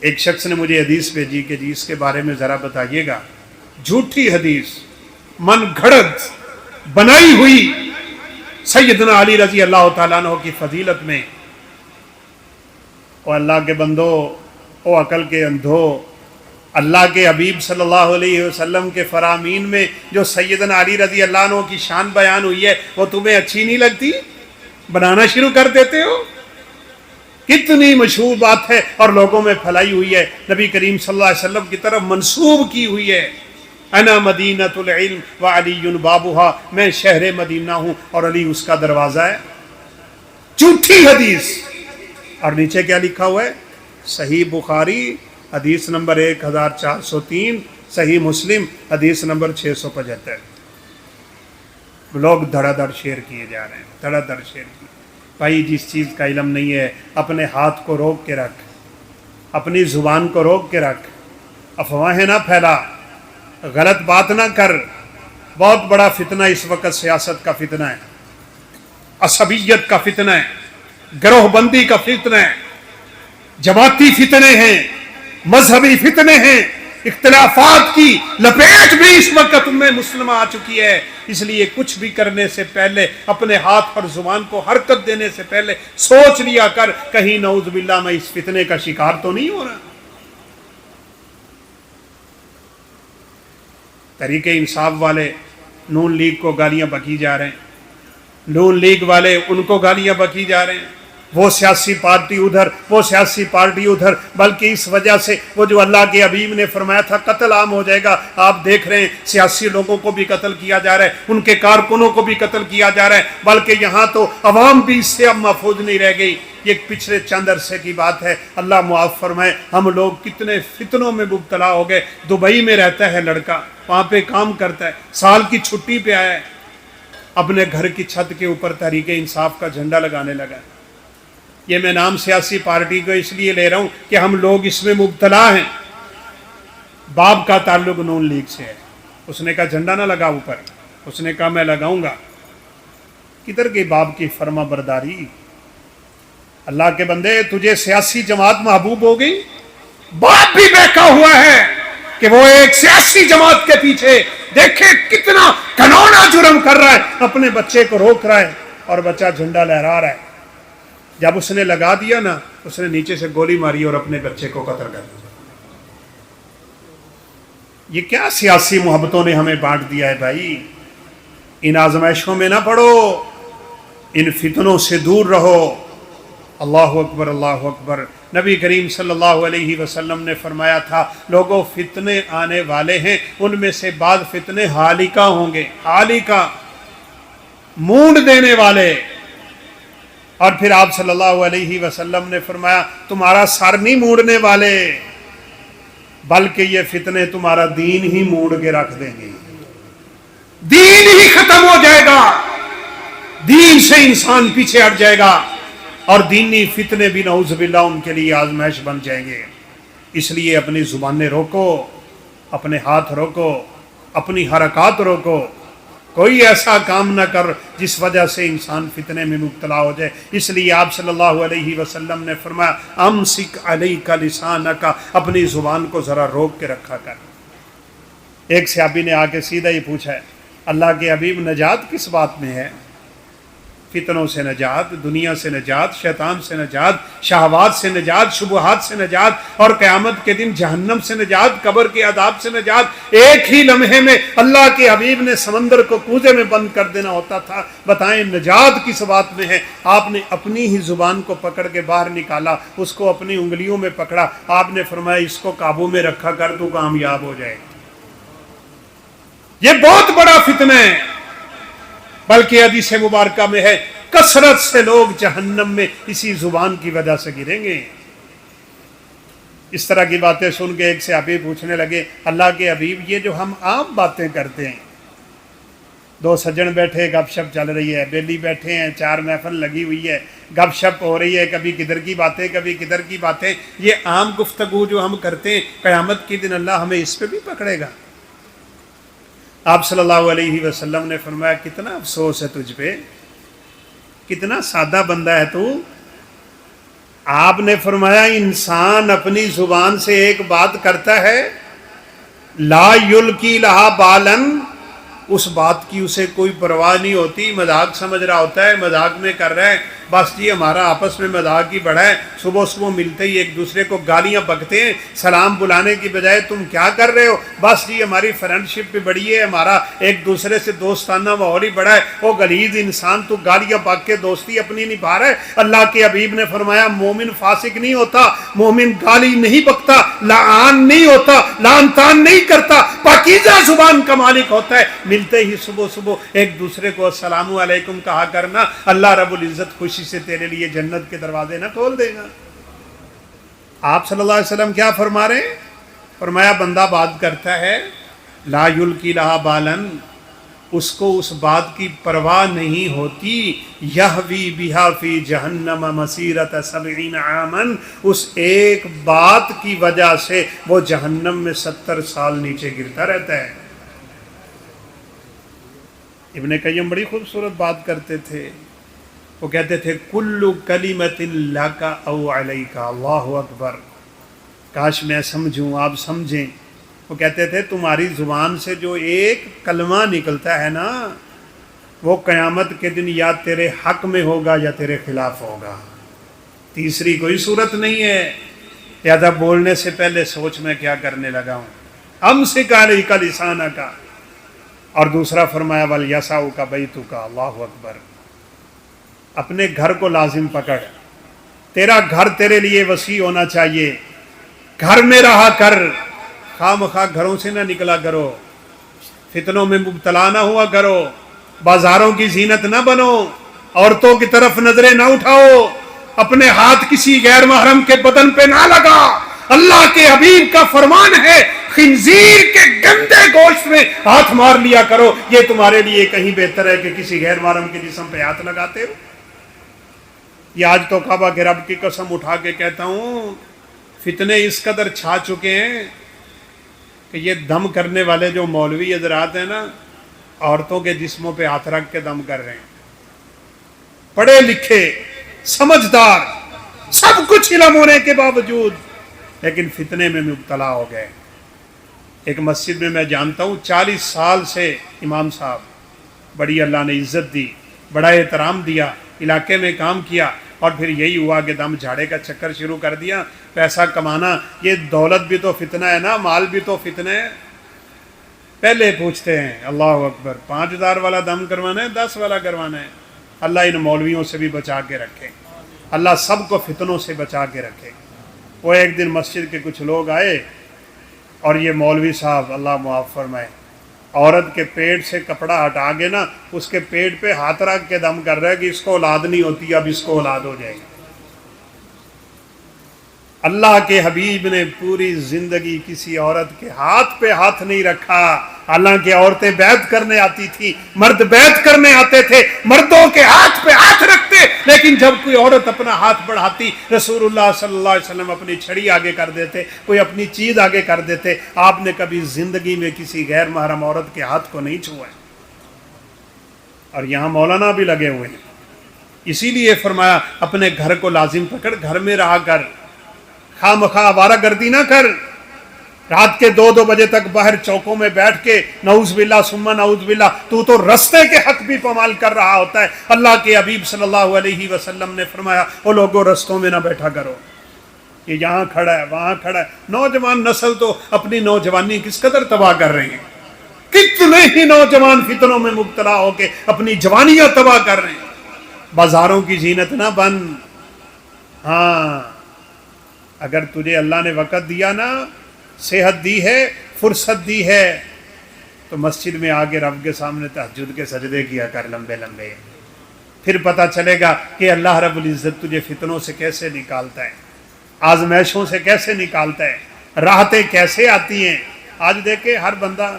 ایک شخص نے مجھے حدیث بھیجی کہ جی اس کے بارے میں ذرا بتائیے گا. جھوٹی حدیث، من گھڑت بنائی ہوئی سیدنا علی رضی اللہ تعالیٰ عنہ کی فضیلت میں. او اللہ کے بندو، او عقل کے اندھو، اللہ کے حبیب صلی اللہ علیہ وسلم کے فرامین میں جو سیدنا علی رضی اللہ عنہ کی شان بیان ہوئی ہے وہ تمہیں اچھی نہیں لگتی؟ بنانا شروع کر دیتے ہو. کتنی مشہور بات ہے اور لوگوں میں پھیلائی ہوئی ہے، نبی کریم صلی اللہ علیہ وسلم کی طرف منسوب کی ہوئی ہے. انا مدینۃ العلم وعلی بابھا، میں شہر مدینہ ہوں اور علی اس کا دروازہ ہے. جھوٹی حدیث. اور نیچے کیا لکھا ہوا ہے؟ صحیح بخاری حدیث نمبر 1403، صحیح مسلم حدیث نمبر 675. لوگ دھڑا دھڑ شیئر کیے جا رہے ہیں، دھڑا دھڑ شیئر کیے. بھائی جس چیز کا علم نہیں ہے اپنے ہاتھ کو روک کے رکھ، اپنی زبان کو روک کے رکھ، افواہیں نہ پھیلا، غلط بات نہ کر. بہت بڑا فتنہ اس وقت سیاست کا فتنہ ہے، عصبیت کا فتنہ ہے، گروہ بندی کا فتنہ ہے، جماعتی فتنے ہیں، مذہبی فتنے ہیں، اختلافات کی لپیٹ بھی اس وقت میں مسلمہ آ چکی ہے. اس لیے کچھ بھی کرنے سے پہلے اپنے ہاتھ اور زبان کو حرکت دینے سے پہلے سوچ لیا کر کہیں نعوذ باللہ میں اس فتنے کا شکار تو نہیں ہو رہا. تحریک انصاف والے نون لیگ کو گالیاں بکی جا رہے ہیں، نون لیگ والے ان کو گالیاں بکی جا رہے ہیں، وہ سیاسی پارٹی ادھر، وہ سیاسی پارٹی ادھر. بلکہ اس وجہ سے وہ جو اللہ کے حبیب نے فرمایا تھا قتل عام ہو جائے گا، آپ دیکھ رہے ہیں سیاسی لوگوں کو بھی قتل کیا جا رہا ہے، ان کے کارکنوں کو بھی قتل کیا جا رہا ہے. بلکہ یہاں تو عوام بھی اس سے اب محفوظ نہیں رہ گئی. یہ پچھلے چند عرصے کی بات ہے، اللہ معاف فرمائے، ہم لوگ کتنے فتنوں میں مبتلا ہو گئے. دبئی میں رہتا ہے لڑکا، وہاں پہ کام کرتا ہے، سال کی چھٹی پہ آیا ہے، اپنے گھر کی چھت کے اوپر تحریک انصاف کا جھنڈا لگانے لگا. یہ میں نام سیاسی پارٹی کو اس لیے لے رہا ہوں کہ ہم لوگ اس میں مبتلا ہیں. باپ کا تعلق نون لیگ سے ہے، اس نے کہا جھنڈا نہ لگا اوپر، اس نے کہا میں لگاؤں گا. کدھر گئی باپ کی فرما برداری؟ اللہ کے بندے تجھے سیاسی جماعت محبوب ہو گئی، باپ بھی بیٹھا ہوا ہے کہ وہ ایک سیاسی جماعت کے پیچھے دیکھے کتنا گھناؤنا جرم کر رہا ہے، اپنے بچے کو روک رہا ہے اور بچہ جھنڈا لہرا رہا ہے. جب اس نے لگا دیا نا، اس نے نیچے سے گولی ماری اور اپنے بچے کو قتل کر دیا. یہ کیا سیاسی محبتوں نے ہمیں بانٹ دیا ہے بھائی؟ ان آزمائشوں میں نہ پڑو، ان فتنوں سے دور رہو. اللہ اکبر، اللہ اکبر. نبی کریم صلی اللہ علیہ وسلم نے فرمایا تھا لوگوں فتنے آنے والے ہیں، ان میں سے بعض فتنے ہالکہ ہوں گے، ہالکہ مونڈ دینے والے. اور پھر آپ صلی اللہ علیہ وسلم نے فرمایا تمہارا سر نہیں موڑنے والے، بلکہ یہ فتنے تمہارا دین ہی موڑ کے رکھ دیں گے، دین ہی ختم ہو جائے گا، دین سے انسان پیچھے ہٹ جائے گا، اور دینی فتنے بھی نعوذ باللہ ان کے لیے آزمائش بن جائیں گے. اس لیے اپنی زبانیں روکو، اپنے ہاتھ روکو، اپنی حرکات روکو. کوئی ایسا کام نہ کر جس وجہ سے انسان فتنے میں مبتلا ہو جائے. اس لیے آپ صلی اللہ علیہ وسلم نے فرمایا امسک علیک لسانک، اپنی زبان کو ذرا روک کے رکھا کر. ایک صحابی نے آ کے سیدھا ہی پوچھا ہے اللہ کے حبیب نجات کس بات میں ہے؟ فتنوں سے نجات، دنیا سے نجات، شیطان سے نجات، شہوات سے نجات، شبہات سے نجات، اور قیامت کے دن جہنم سے نجات، قبر کے عذاب سے نجات. ایک ہی لمحے میں اللہ کے حبیب نے سمندر کو کوزے میں بند کر دینا ہوتا تھا. بتائیں نجات کس بات میں ہے؟ آپ نے اپنی ہی زبان کو پکڑ کے باہر نکالا، اس کو اپنی انگلیوں میں پکڑا. آپ نے فرمایا اس کو قابو میں رکھا کر تو کامیاب ہو جائے. یہ بہت بڑا فتنہ ہے. بلکہ حدیث مبارکہ میں ہے کثرت سے لوگ جہنم میں اسی زبان کی وجہ سے گریں گے. اس طرح کی باتیں سن کے ایک صحابی پوچھنے لگے اللہ کے حبیب یہ جو ہم عام باتیں کرتے ہیں، دو سجن بیٹھے گپ شپ چل رہی ہے، بیلی بیٹھے ہیں، چار محفل لگی ہوئی ہے، گپ شپ ہو رہی ہے، کبھی کدھر کی باتیں کبھی کدھر کی باتیں، یہ عام گفتگو جو ہم کرتے ہیں قیامت کے دن اللہ ہمیں اس پہ بھی پکڑے گا. آپ صلی اللہ علیہ وسلم نے فرمایا کتنا افسوس ہے تجھ پہ، کتنا سادہ بندہ ہے تو. آپ نے فرمایا انسان اپنی زبان سے ایک بات کرتا ہے، لا یلکی لہا بالن، اس بات کی اسے کوئی پرواہ نہیں ہوتی، مذاق سمجھ رہا ہوتا ہے، مذاق میں کر رہا ہے، بس جی ہمارا آپس میں مذاق ہی بڑھا ہے، صبح صبح ملتے ہی ایک دوسرے کو گالیاں بکتے ہیں، سلام بلانے کی بجائے تم کیا کر رہے ہو، بس جی ہماری فرینڈ شپ بھی بڑی ہے، ہمارا ایک دوسرے سے دوستانہ ماحول ہی بڑا ہے، وہ غلیظ انسان تو گالیاں بک کے دوستی اپنی نبھا رہا ہے۔ اللہ کے حبیب نے فرمایا مومن فاسق نہیں ہوتا، مومن گالی نہیں بکتا، لعان نہیں ہوتا، لعن طعن نہیں کرتا، پاکیزہ زبان کا مالک ہوتا ہے۔ ملتے ہی صبح صبح ایک دوسرے کو السلام علیکم کہا کرنا، اللہ رب العزت خوشی سے تیرے لیے جنت کے دروازے نہ کھول دے گا۔ آپ صلی اللہ علیہ وسلم کیا فرما رہے ہیں؟ فرمایا بندہ بات کرتا ہے، لا یلکی لہا بالن، اس کو اس بات کی پرواہ نہیں ہوتی، یہوی بہا فی جہنم مسیرۃ 70 عاما، اس ایک بات کی وجہ سے وہ جہنم میں 70 سال نیچے گرتا رہتا ہے۔ ابن قیم بڑی خوبصورت بات کرتے تھے، وہ کہتے تھے کل کلمۃ لک او علیک، اللہ اکبر، کاش میں سمجھوں آپ سمجھیں۔ وہ کہتے تھے تمہاری زبان سے جو ایک کلمہ نکلتا ہے نا، وہ قیامت کے دن یا تیرے حق میں ہوگا یا تیرے خلاف ہوگا، تیسری کوئی صورت نہیں ہے۔ لہذا بولنے سے پہلے سوچ میں کیا کرنے لگا ہوں، امسک علیک لسانک، اور دوسرا فرمایا ولیسعک بیتک، اللہ اکبر، اپنے گھر کو لازم پکڑ، تیرا گھر تیرے لیے وسیع ہونا چاہیے، گھر میں رہا کر، خواہ مخواہ گھروں سے نہ نکلا کرو، فتنوں میں مبتلا نہ ہوا کرو، بازاروں کی زینت نہ بنو، عورتوں کی طرف نظریں نہ اٹھاؤ، اپنے ہاتھ کسی غیر محرم کے بدن پہ نہ لگا۔ اللہ کے حبیب کا فرمان ہے خنزیر کے گندے گوشت میں ہاتھ مار لیا کرو، یہ تمہارے لیے کہیں بہتر ہے کہ کسی غیر محرم کے جسم پہ ہاتھ لگاتے ہو۔ یہ آج تو کعبہ کے رب کی قسم اٹھا کے کہتا ہوں، فتنے اس قدر چھا چکے ہیں کہ یہ دم کرنے والے جو مولوی حضرات ہیں نا، عورتوں کے جسموں پہ ہاتھ رکھ کے دم کر رہے ہیں، پڑھے لکھے سمجھدار سب کچھ علم ہونے کے باوجود، لیکن فتنے میں مبتلا ہو گئے۔ ایک مسجد میں جانتا ہوں 40 سال سے امام صاحب، بڑی اللہ نے عزت دی، بڑا احترام دیا، علاقے میں کام کیا، اور پھر یہی ہوا کہ دم جھاڑے کا چکر شروع کر دیا۔ پیسہ کمانا، یہ دولت بھی تو فتنہ ہے نا، مال بھی تو فتنہ ہے۔ پہلے پوچھتے ہیں اللہ اکبر 5000 والا دم کروانا ہے 10 والا کروانا ہے؟ اللہ ان مولویوں سے بھی بچا کے رکھے، اللہ سب کو فتنوں سے بچا کے رکھے۔ وہ ایک دن مسجد کے کچھ لوگ آئے اور یہ مولوی صاحب اللہ معاف فرمائے، عورت کے پیٹ سے کپڑا ہٹا کے نا اس کے پیٹ پہ ہاتھ رکھ کے دم کر رہا ہے کہ اس کو اولاد نہیں ہوتی، اب اس کو اولاد ہو جائے گی۔ اللہ کے حبیب نے پوری زندگی کسی عورت کے ہاتھ پہ ہاتھ نہیں رکھا، حالانکہ عورتیں بیعت کرنے آتی تھی، مرد بیعت کرنے آتے تھے، مردوں کے ہاتھ پہ ہاتھ رکھتے، لیکن جب کوئی عورت اپنا ہاتھ بڑھاتی رسول اللہ صلی اللہ علیہ وسلم اپنی چھڑی آگے کر دیتے، کوئی اپنی چیز آگے کر دیتے۔ آپ نے کبھی زندگی میں کسی غیر محرم عورت کے ہاتھ کو نہیں چھوا ہے۔ اور یہاں مولانا بھی لگے ہوئے ہیں، اسی لیے فرمایا اپنے گھر کو لازم پکڑ، گھر میں رہا کر، خواہ مخواہ آوارہ گردی نہ کر، رات کے 2 بجے تک باہر چوکوں میں بیٹھ کے نعوذ باللہ ثم نعوذ باللہ تو رستے کے حق بھی پامال کر رہا ہوتا ہے۔ اللہ کے حبیب صلی اللہ علیہ وسلم نے فرمایا وہ لوگوں رستوں میں نہ بیٹھا کرو، یہ یہاں کھڑا ہے وہاں کھڑا ہے۔ نوجوان نسل تو اپنی نوجوانی کس قدر تباہ کر رہے ہیں، کتنے ہی نوجوان فتنوں میں مبتلا ہو کے اپنی جوانیاں تباہ کر رہے ہیں۔ بازاروں کی زینت نہ بن، ہاں اگر تجھے اللہ نے وقت دیا نا، صحت دی ہے، فرصت دی ہے، تو مسجد میں آگے رب کے سامنے تہجد کے سجدے کیا کر لمبے لمبے، پھر پتہ چلے گا کہ اللہ رب العزت تجھے فتنوں سے کیسے نکالتا ہے، آزمائشوں سے کیسے نکالتا ہے، راحتیں کیسے آتی ہیں۔ آج دیکھیں ہر بندہ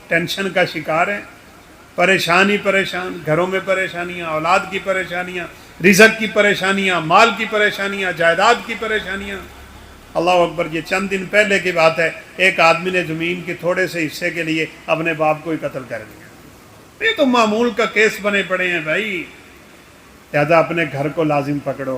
ٹینشن کا شکار ہے، پریشان، گھروں میں پریشانیاں، اولاد کی پریشانیاں، رزق کی پریشانیاں، مال کی پریشانیاں، جائیداد کی پریشانیاں۔ اللہ اکبر، یہ چند دن پہلے کی بات ہے، ایک آدمی نے زمین کے تھوڑے سے حصے کے لیے اپنے باپ کو ہی قتل کر دیا۔ یہ تو معمول کا کیس بنے پڑے ہیں بھائی۔ لہذا اپنے گھر کو لازم پکڑو،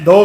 2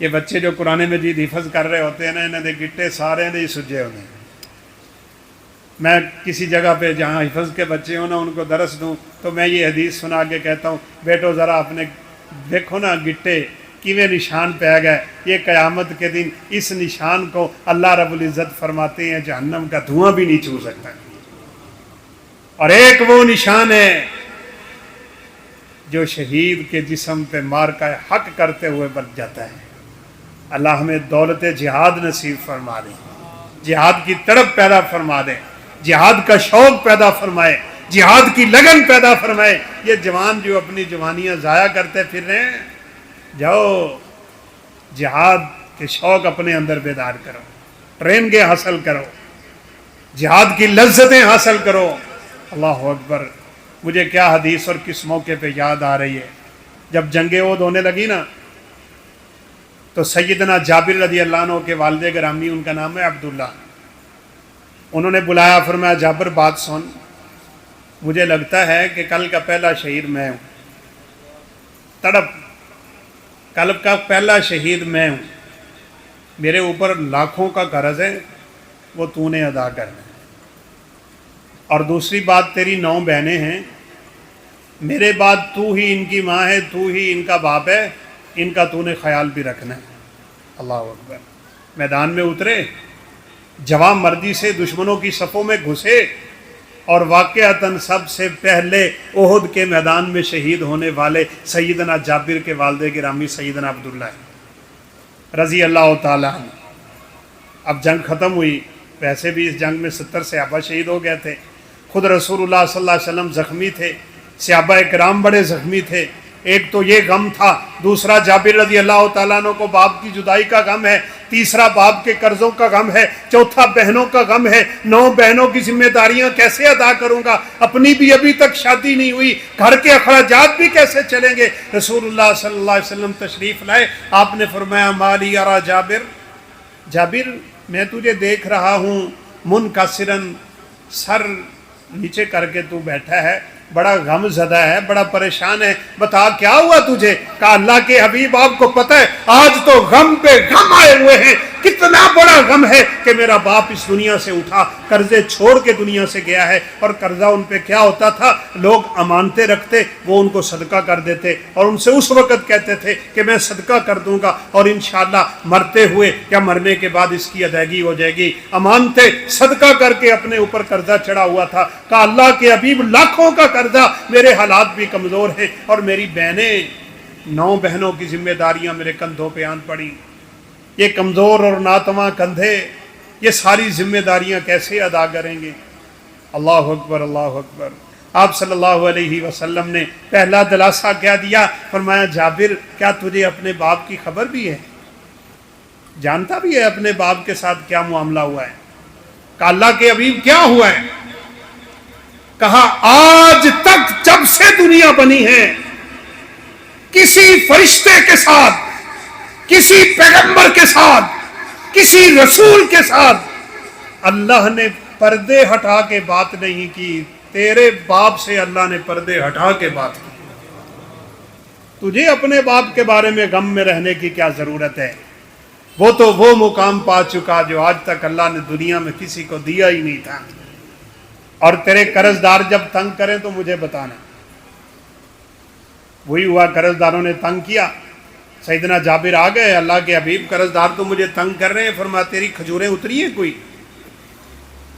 یہ بچے جو قرآن مجید حفظ کر رہے ہوتے ہیں نا، انہوں نے گٹے سارے نے سجے ہونے. میں کسی جگہ پہ جہاں حفظ کے بچے ہوں نا، ان کو درس دوں تو میں یہ حدیث سنا کے کہتا ہوں، بیٹو ذرا اپنے دیکھو نا گٹے کیویں نشان پہ گئے. یہ قیامت کے دن اس نشان کو اللہ رب العزت فرماتے ہیں جہنم کا دھواں بھی نہیں چھو سکتا. اور ایک وہ نشان ہے جو شہید کے جسم پہ مار کا حق کرتے ہوئے بچ جاتا ہے. اللہ ہمیں دولت جہاد نصیب فرما دے، جہاد کی تڑپ پیدا فرما دے، جہاد کا شوق پیدا فرمائے، جہاد کی لگن پیدا فرمائے. یہ جوان جو اپنی جوانیاں ضائع کرتے پھر رہے ہیں، جاؤ جہاد کے شوق اپنے اندر بیدار کرو، ٹریننگیں حاصل کرو، جہاد کی لذتیں حاصل کرو. اللہ اکبر. مجھے کیا حدیث اور کس موقع پہ یاد آ رہی ہے، جب جنگ احد ہونے لگی نا تو سیدنا جابر رضی اللہ عنہ کے والد گرامی، ان کا نام ہے عبداللہ، انہوں نے بلایا، فرمایا جابر بات سن، مجھے لگتا ہے کہ کل کا پہلا شہید میں ہوں. تڑپ، کل کا پہلا شہید میں ہوں، میرے اوپر لاکھوں کا قرض ہے، وہ تو نے ادا کرنا ہے. اور دوسری بات، تیری 9 بہنیں ہیں، میرے بعد تو ہی ان کی ماں ہے، تو ہی ان کا باپ ہے، ان کا تو نے خیال بھی رکھنا ہے. اللہ اکبر. میدان میں اترے، جوان مردی سے دشمنوں کی صفوں میں گھسے، اور واقعتاً سب سے پہلے احد کے میدان میں شہید ہونے والے سیدنا جابر کے والد گرامی سیدنا عبداللہ رضی اللہ تعالیٰ عنہ. اب جنگ ختم ہوئی، ویسے بھی اس جنگ میں 70 صحابہ شہید ہو گئے تھے. خود رسول اللہ صلی اللہ علیہ وسلم زخمی تھے، صحابہ اکرام بڑے زخمی تھے. ایک تو یہ غم تھا، دوسرا جابر رضی اللہ تعالیٰ عنہ کو باپ کی جدائی کا غم ہے، تیسرا باپ کے قرضوں کا غم ہے، چوتھا بہنوں کا غم ہے. 9 بہنوں کی ذمہ داریاں کیسے ادا کروں گا؟ اپنی بھی ابھی تک شادی نہیں ہوئی، گھر کے اخراجات بھی کیسے چلیں گے؟ رسول اللہ صلی اللہ علیہ وسلم تشریف لائے، آپ نے فرمایا مالی ارا جابر، جابر میں تجھے دیکھ رہا ہوں منکسرن، سر نیچے کر کے تو بیٹھا ہے، بڑا غم زدہ ہے، بڑا پریشان ہے، بتا کیا ہوا تجھے؟ کہا اللہ کے حبیب آپ کو پتہ ہے آج تو غم پہ غم آئے ہوئے ہیں. کتنا بڑا غم ہے کہ میرا باپ اس دنیا سے اٹھا، قرضے چھوڑ کے دنیا سے گیا ہے. اور قرضہ ان پہ کیا ہوتا تھا؟ لوگ امانتیں رکھتے، وہ ان کو صدقہ کر دیتے، اور ان سے اس وقت کہتے تھے کہ میں صدقہ کر دوں گا اور انشاءاللہ مرتے ہوئے یا مرنے کے بعد اس کی ادائیگی ہو جائے گی. امانتیں صدقہ کر کے اپنے اوپر قرضہ چڑھا ہوا تھا. کہا اللہ کے حبیب لاکھوں کا قرضہ، میرے حالات بھی کمزور ہیں، اور میری بہنیں 9 بہنوں کی ذمہ داریاں میرے کندھوں پہ آن پڑی. یہ کمزور اور ناتواں کندھے یہ ساری ذمہ داریاں کیسے ادا کریں گے؟ اللہ اکبر، اللہ اکبر. آپ صلی اللہ علیہ وسلم نے پہلا دلاسا کیا دیا؟ فرمایا جابر کیا تجھے اپنے باپ کی خبر بھی ہے؟ جانتا بھی ہے اپنے باپ کے ساتھ کیا معاملہ ہوا ہے؟ کہا اللہ کے حبیب کیا ہوا ہے؟ کہا آج تک جب سے دنیا بنی ہے کسی فرشتے کے ساتھ، کسی پیغمبر کے ساتھ، کسی رسول کے ساتھ اللہ نے پردے ہٹا کے بات نہیں کی. تیرے باپ سے اللہ نے پردے ہٹا کے بات کی. تجھے اپنے باپ کے بارے میں غم میں رہنے کی کیا ضرورت ہے؟ وہ تو وہ مقام پا چکا جو آج تک اللہ نے دنیا میں کسی کو دیا ہی نہیں تھا. اور تیرے قرض دار جب تنگ کریں تو مجھے بتانا. وہی ہوا، قرض داروں نے تنگ کیا، سیدنا جابر آ گئے، اللہ کے حبیب قرض دار تو مجھے تنگ کر رہے ہیں. فرمایا تیری کھجوریں اتری ہیں کوئی؟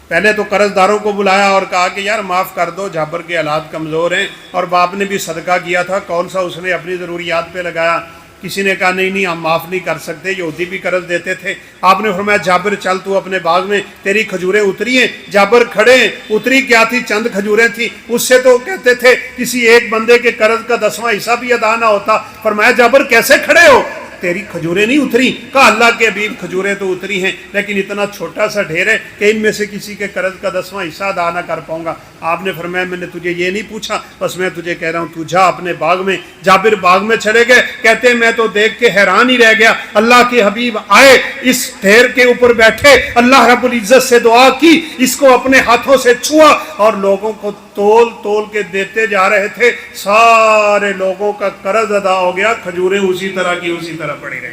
پہلے تو قرض داروں کو بلایا اور کہا کہ یار معاف کر دو، جابر کے حالات کمزور ہیں، اور باپ نے بھی صدقہ کیا تھا، کون سا اس نے اپنی ضروریات پہ لگایا. کسی نے کہا نہیں ہم معاف نہیں کر سکتے، یہودی بھی قرض دیتے تھے. آپ نے فرمایا جابر چل تو اپنے باغ میں، تیری کھجوریں اتری ہیں. جابر کھڑے ہیں، اتری کیا تھی؟ چند کھجوریں تھیں. اس سے تو کہتے تھے کسی ایک بندے کے قرض کا 10واں حصہ بھی ادا نہ ہوتا. فرمایا جابر کیسے کھڑے ہو؟ تیری کھجوریں نہیں اتری؟ کہا اللہ کے حبیب کھجوریں تو اتری ہیں، لیکن اتنا چھوٹا سا ڈھیر ہے کہ ان میں سے کسی کے قرض کا 10واں حصہ ادا نہ کر پاؤں گا. آپ نے فرمایا میں نے تجھے یہ نہیں پوچھا، بس میں تجھے کہہ رہا ہوں تو جا اپنے باغ میں. جابر باغ میں چلے گئے، کہتے ہیں میں تو دیکھ کے حیران ہی رہ گیا. اللہ کے حبیب آئے، اس ڈھیر کے اوپر بیٹھے، اللہ رب العزت سے دعا کی، اس کو اپنے ہاتھوں سے چھوا اور لوگوں کو تول تول کے دیتے جا رہے تھے. سارے لوگوں کا قرض ادا ہو گیا، کھجوریں اسی طرح کی اسی طرح پڑی رہی.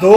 2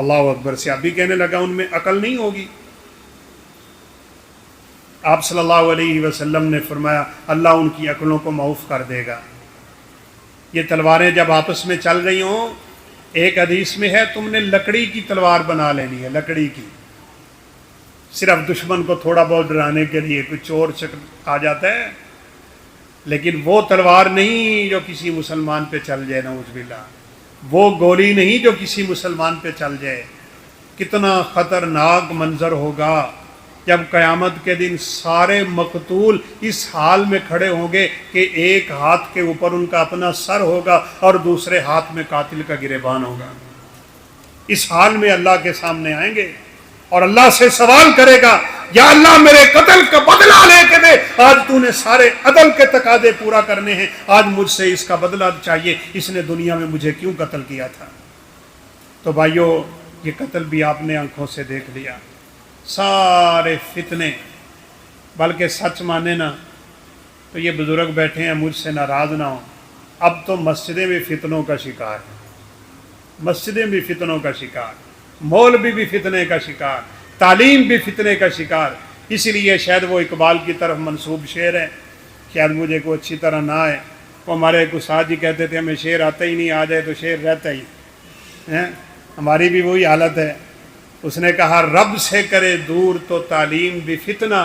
اللہ اکبر سے ابھی کہنے لگا ان میں عقل نہیں ہوگی. آپ صلی اللہ علیہ وسلم نے فرمایا اللہ ان کی عقلوں کو معاف کر دے گا. یہ تلواریں جب آپس میں چل رہی ہوں، ایک حدیث میں ہے تم نے لکڑی کی تلوار بنا لینی ہے، لکڑی کی، صرف دشمن کو تھوڑا بہت ڈرانے کے لیے، کوئی چور آ جاتا ہے، لیکن وہ تلوار نہیں جو کسی مسلمان پہ چل جائے، نعوذ باللہ، وہ گولی نہیں جو کسی مسلمان پہ چل جائے. کتنا خطرناک منظر ہوگا جب قیامت کے دن سارے مقتول اس حال میں کھڑے ہوں گے کہ ایک ہاتھ کے اوپر ان کا اپنا سر ہوگا اور دوسرے ہاتھ میں قاتل کا گریبان ہوگا. اس حال میں اللہ کے سامنے آئیں گے اور اللہ سے سوال کرے گا یا اللہ میرے قتل کا بدلہ لے کے دے، آج تو نے سارے عدل کے تقاضے پورا کرنے ہیں، آج مجھ سے اس کا بدلہ چاہیے، اس نے دنیا میں مجھے کیوں قتل کیا تھا. تو بھائیو یہ قتل بھی آپ نے آنکھوں سے دیکھ لیا، سارے فتنے. بلکہ سچ مانے نا تو یہ بزرگ بیٹھے ہیں، مجھ سے ناراض نہ ہوں، اب تو مسجدیں بھی فتنوں کا شکار ہیں، مسجدیں بھی فتنوں کا شکار، مولوی بھی فتنے کا شکار، تعلیم بھی فتنے کا شکار. اسی لیے شاید وہ اقبال کی طرف منسوب شعر ہے، شاید مجھے کوئی اچھی طرح نہ آئے. وہ ہمارے ایک استاد جی کہتے تھے ہمیں شعر آتا ہی نہیں، آ جائے تو شعر رہتا ہی ہے. ہماری بھی وہی حالت ہے. اس نے کہا رب سے کرے دور تو تعلیم بھی فتنہ،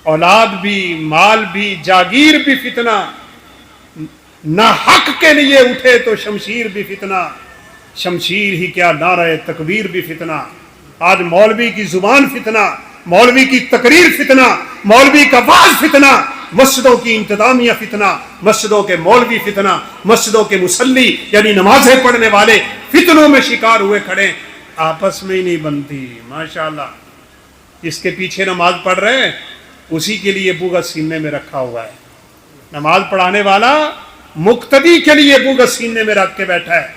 اولاد بھی، مال بھی، جاگیر بھی فتنہ، نہ حق کے لیے اٹھے تو شمشیر بھی فتنہ، شمشیر ہی کیا نعرہ تکبیر بھی فتنہ. آج مولوی کی زبان فتنہ، مولوی کی تقریر فتنہ، مولوی کا وعظ فتنہ، مسجدوں کی انتظامیہ فتنہ، مسجدوں کے مولوی فتنہ، مسجدوں کے مصلی یعنی نمازیں پڑھنے والے فتنوں میں شکار ہوئے کھڑے، آپس میں ہی نہیں بنتی. ماشاءاللہ جس کے پیچھے نماز پڑھ رہے ہیں اسی کے لیے بغض سینے میں رکھا ہوا ہے. نماز پڑھانے والا مقتدی کے لیے بغض سینے میں رکھ کے بیٹھا ہے.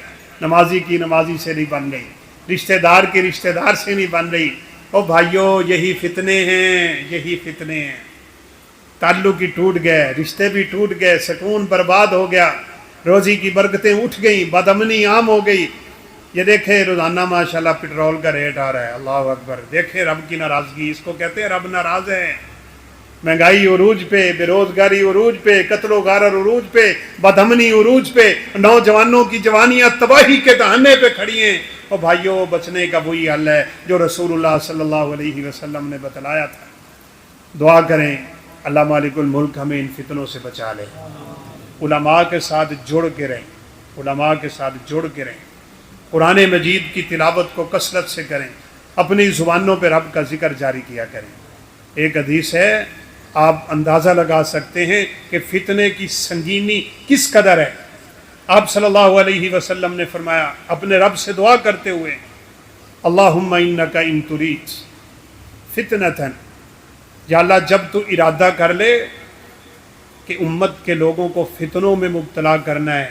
نمازی کی نمازی سے نہیں بن رہی، رشتہ دار کی رشتہ دار سے نہیں بن رہی. او بھائیو یہی فتنے ہیں، یہی فتنے ہیں. تعلق ہی ٹوٹ گئے، رشتے بھی ٹوٹ گئے، سکون برباد ہو گیا، روزی کی برکتیں اٹھ گئیں، بدامنی عام ہو گئی. یہ دیکھیں روزانہ ماشاءاللہ پٹرول کا ریٹ آ رہا ہے، اللہ اکبر. دیکھیں رب کی ناراضگی، اس کو کہتے ہیں رب ناراض ہے. مہنگائی عروج پہ، بے روزگاری عروج پہ، قتل و غارت عروج پہ، بدامنی عروج پہ، نوجوانوں کی جوانیاں تباہی کے دہانے پہ کھڑی ہیں. اور بھائیوں بچنے کا وہی حل ہے جو رسول اللہ صلی اللہ علیہ وسلم نے بتلایا تھا. دعا کریں اللہ مالک الملک ہمیں ان فتنوں سے بچا لے. علماء کے ساتھ جڑ کے رہیں، علماء کے ساتھ جڑ کے رہیں، قرآن مجید کی تلاوت کو کثرت سے کریں، اپنی زبانوں پہ رب کا ذکر جاری کیا کریں. ایک حدیث ہے، آپ اندازہ لگا سکتے ہیں کہ فتنے کی سنگینی کس قدر ہے. آپ صلی اللہ علیہ وسلم نے فرمایا اپنے رب سے دعا کرتے ہوئے اللہم انکا ان ترید فتنۃ، یا اللہ جب تو ارادہ کر لے کہ امت کے لوگوں کو فتنوں میں مبتلا کرنا ہے،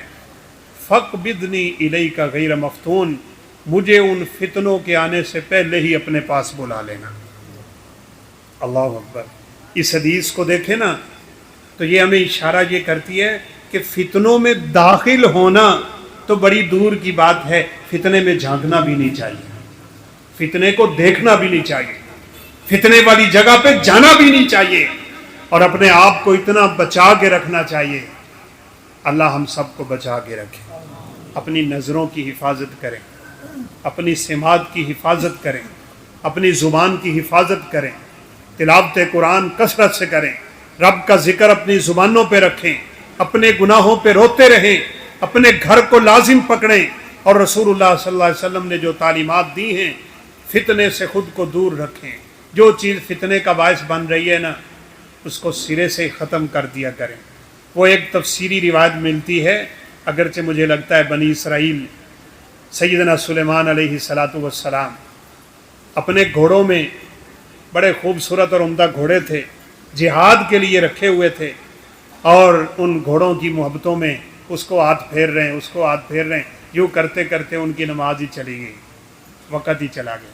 فاقبضنی الیک غیر مفتون، مجھے ان فتنوں کے آنے سے پہلے ہی اپنے پاس بلا لینا. اللہ اکبر. اس حدیث کو دیکھیں نا تو یہ ہمیں اشارہ یہ کرتی ہے کہ فتنوں میں داخل ہونا تو بڑی دور کی بات ہے، فتنے میں جھانکنا بھی نہیں چاہیے، فتنے کو دیکھنا بھی نہیں چاہیے، فتنے والی جگہ پہ جانا بھی نہیں چاہیے، اور اپنے آپ کو اتنا بچا کے رکھنا چاہیے. اللہ ہم سب کو بچا کے رکھے، اپنی نظروں کی حفاظت کریں، اپنی سماعت کی حفاظت کریں، اپنی زبان کی حفاظت کریں، تلاوت قرآن کثرت سے کریں، رب کا ذکر اپنی زبانوں پہ رکھیں، اپنے گناہوں پہ روتے رہیں، اپنے گھر کو لازم پکڑیں، اور رسول اللہ صلی اللہ علیہ وسلم نے جو تعلیمات دی ہیں فتنے سے خود کو دور رکھیں. جو چیز فتنے کا باعث بن رہی ہے نا اس کو سرے سے ختم کر دیا کریں. وہ ایک تفسیری روایت ملتی ہے، اگرچہ مجھے لگتا ہے بنی اسرائیل سیدنا سلیمان علیہ السلام اپنے گھوڑوں میں بڑے خوبصورت اور عمدہ گھوڑے تھے، جہاد کے لیے رکھے ہوئے تھے، اور ان گھوڑوں کی محبتوں میں اس کو ہاتھ پھیر رہے ہیں، اس کو ہاتھ پھیر رہے ہیں، یوں کرتے کرتے ان کی نماز ہی چلی گئی، وقت ہی چلا گیا.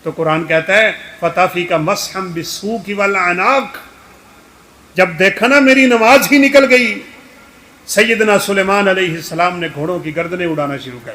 تو قرآن کہتا ہے فتافی کا مسحم بالسوق والعناق، جب دیکھا نا میری نماز ہی نکل گئی، سیدنا سلیمان علیہ السلام نے گھوڑوں کی گردنیں اڑانا شروع کر.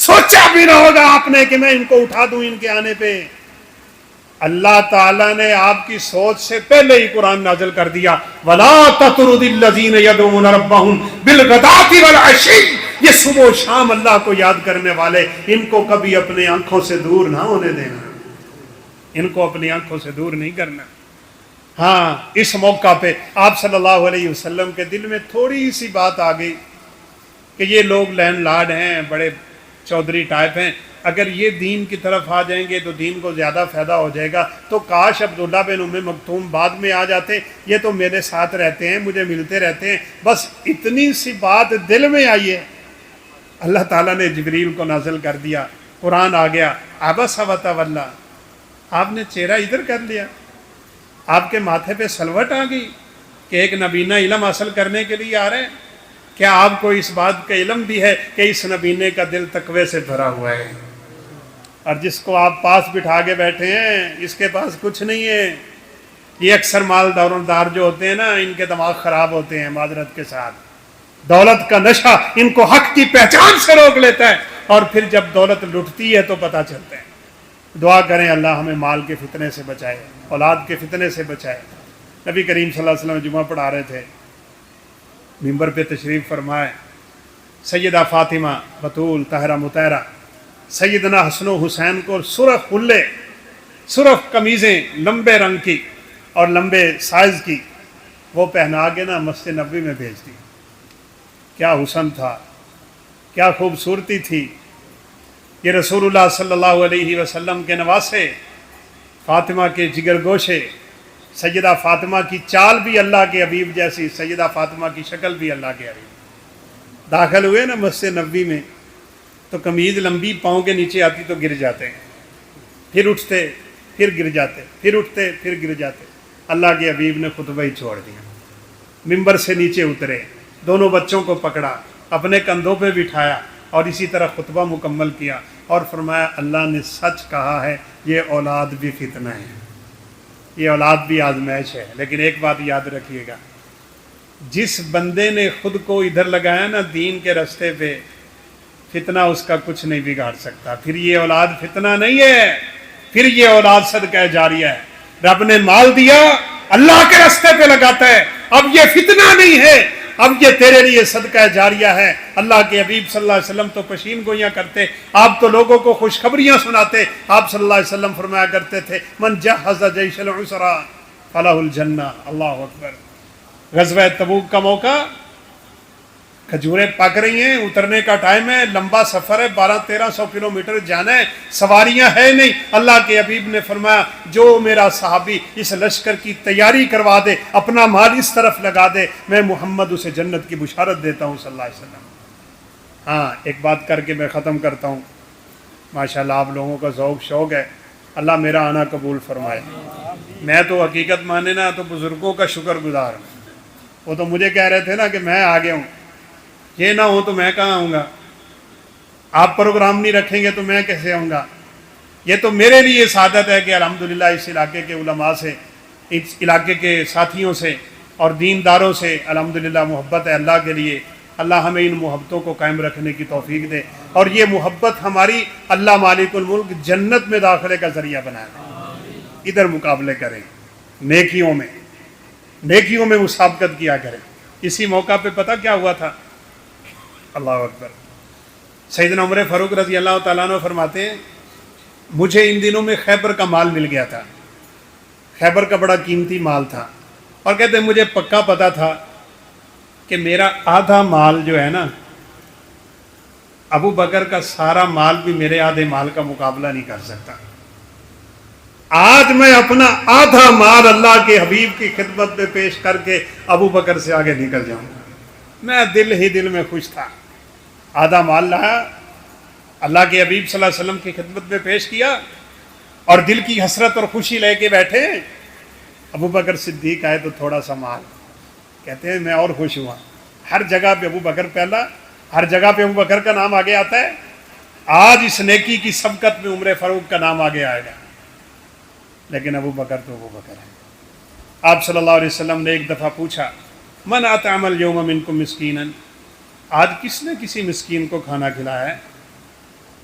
سوچا بھی نہ ہوگا آپ نے کہ میں ان کو اٹھا دوں ان کے آنے پہ. اللہ تعالیٰ نے آپ کی سوچ سے پہلے ہی قرآن نازل کر دیا وَلَا تَطْرُدِ الَّذِينَ يَدْعُونَ رَبَّهُمْ بِالْغَدَاةِ وَالْعَشِيِّ. یہ صبح و شام اللہ کو یاد کرنے والے، ان کو کبھی اپنے آنکھوں سے دور نہ ہونے دینا، ان کو اپنی آنکھوں سے دور نہیں کرنا. ہاں اس موقع پہ آپ صلی اللہ علیہ وسلم کے دل میں تھوڑی سی بات آ گئی کہ یہ لوگ لینڈ لارڈ ہیں، بڑے چودھری ٹائپ ہیں، اگر یہ دین کی طرف آ جائیں گے تو دین کو زیادہ فائدہ ہو جائے گا. تو کاش عبداللہ بن ام مکتوم بعد میں آ جاتے، یہ تو میرے ساتھ رہتے ہیں، مجھے ملتے رہتے ہیں. بس اتنی سی بات دل میں آئی ہے، اللہ تعالیٰ نے جبریل کو نازل کر دیا، قرآن آ گیا. عبس وتولی، آپ نے چہرہ ادھر کر لیا، آپ کے ماتھے پہ سلوٹ آ گئی کہ ایک نبینہ علم حاصل کرنے کے لیے آ رہے ہیں. کیا آپ کو اس بات کا علم بھی ہے کہ اس نبینے کا دل تقوی سے بھرا ہوا ہے، اور جس کو آپ پاس بٹھا کے بیٹھے ہیں اس کے پاس کچھ نہیں ہے. یہ اکثر مال دار جو ہوتے ہیں نا، ان کے دماغ خراب ہوتے ہیں معذرت کے ساتھ. دولت کا نشہ ان کو حق کی پہچان سے روک لیتا ہے، اور پھر جب دولت لٹتی ہے تو پتہ چلتا ہے. دعا کریں اللہ ہمیں مال کے فتنے سے بچائے، اولاد کے فتنے سے بچائے. نبی کریم صلی اللہ علیہ وسلم جمعہ پڑھا رہے تھے، ممبر پہ تشریف فرمائے، سیدہ فاطمہ بطول طاہرہ مطہرہ سیدنا حسن و حسین کو سرخ کھلے، سرخ قمیضیں لمبے رنگ کی اور لمبے سائز کی وہ پہنا کے نا مسجد نبوی میں بھیج دی. کیا حسن تھا، کیا خوبصورتی تھی. یہ رسول اللہ صلی اللہ علیہ وسلم کے نواسے، فاطمہ کے جگر گوشے، سیدہ فاطمہ کی چال بھی اللہ کے حبیب جیسی، سیدہ فاطمہ کی شکل بھی اللہ کے حبیب. داخل ہوئے نا مسجد نبوی میں تو قمیض لمبی پاؤں کے نیچے آتی تو گر جاتے ہیں، پھر اٹھتے پھر گر جاتے، پھر اٹھتے پھر گر جاتے. اللہ کے حبیب نے خطبہ ہی چھوڑ دیا، ممبر سے نیچے اترے، دونوں بچوں کو پکڑا، اپنے کندھوں پہ بٹھایا اور اسی طرح خطبہ مکمل کیا اور فرمایا اللہ نے سچ کہا ہے، یہ اولاد بھی فتنہ ہے، یہ اولاد بھی آزمائش ہے. لیکن ایک بات یاد رکھیے گا، جس بندے نے خود کو ادھر لگایا نا دین کے راستے پہ، فتنہ اس کا کچھ نہیں بگاڑ سکتا. پھر یہ اولاد فتنہ نہیں ہے، پھر یہ اولاد صدقہ جاریہ ہے. رب نے مال دیا، اللہ کے راستے پہ لگاتا ہے، اب یہ فتنہ نہیں ہے، اب یہ تیرے لیے صدقہ جاریہ ہے. اللہ کے حبیب صلی اللہ علیہ وسلم تو پشین گوئیاں کرتے، آپ تو لوگوں کو خوشخبریاں سناتے. آپ صلی اللہ علیہ وسلم فرمایا کرتے تھے من جہز جیش العسرا فلہ الجنہ. اللہ اکبر. غزوہ تبوک کا موقع، کھجوریں پک رہی ہیں، اترنے کا ٹائم ہے، لمبا سفر ہے، 1200-1300 کلومیٹر جانا ہے، سواریاں ہے نہیں. اللہ کے حبیب نے فرمایا جو میرا صحابی اس لشکر کی تیاری کروا دے، اپنا مال اس طرف لگا دے، میں محمد اسے جنت کی بشارت دیتا ہوں صلی اللہ علیہ وسلم. ہاں ایک بات کر کے میں ختم کرتا ہوں. ماشاءاللہ آپ لوگوں کا ذوق شوق ہے، اللہ میرا آنا قبول فرمائے. میں تو حقیقت مانے نا تو بزرگوں کا شکر گزار ہوں. وہ تو مجھے کہہ رہے تھے نا کہ میں آ گیا ہوں، یہ نہ ہو تو میں کہاں آؤں گا. آپ پروگرام نہیں رکھیں گے تو میں کیسے آؤں گا. یہ تو میرے لیے سعادت ہے کہ الحمدللہ اس علاقے کے علماء سے، اس علاقے کے ساتھیوں سے اور دینداروں سے الحمدللہ محبت ہے اللہ کے لیے. اللہ ہمیں ان محبتوں کو قائم رکھنے کی توفیق دے، اور یہ محبت ہماری اللہ مالک الملک جنت میں داخلے کا ذریعہ بنائے. ادھر مقابلے کریں، نیکیوں میں مسابقت کیا کریں. اسی موقع پہ پتہ کیا ہوا تھا؟ اللہ اکبر. سیدنا عمر فاروق رضی اللہ تعالیٰ عنہ فرماتے ہیں مجھے ان دنوں میں خیبر کا مال مل گیا تھا، خیبر کا بڑا قیمتی مال تھا، اور کہتے ہیں مجھے پکا پتا تھا کہ میرا آدھا مال جو ہے نا، ابو بکر کا سارا مال بھی میرے آدھے مال کا مقابلہ نہیں کر سکتا. آج میں اپنا آدھا مال اللہ کے حبیب کی خدمت میں پیش کر کے ابو بکر سے آگے نکل جاؤں گا. میں دل میں خوش تھا، آدھا مال لایا، اللہ کے حبیب صلی اللہ علیہ وسلم کی خدمت میں پیش کیا، اور دل کی حسرت اور خوشی لے کے بیٹھے. ابو بکر صدیق آئے تو تھوڑا سا مال، کہتے ہیں میں اور خوش ہوا. ہر جگہ پہ ابو بکر پہلا، ہر جگہ پہ ابو بکر کا نام آگے آتا ہے. آج اس نیکی کی سبقت میں عمر فاروق کا نام آگے آئے گا، لیکن ابو بکر تو ابو بکر ہے. آپ صلی اللہ علیہ وسلم نے ایک دفعہ پوچھا من اطعم اليوم منکم مسکینا، آج کس نے کسی مسکین کو کھانا کھلایا ہے؟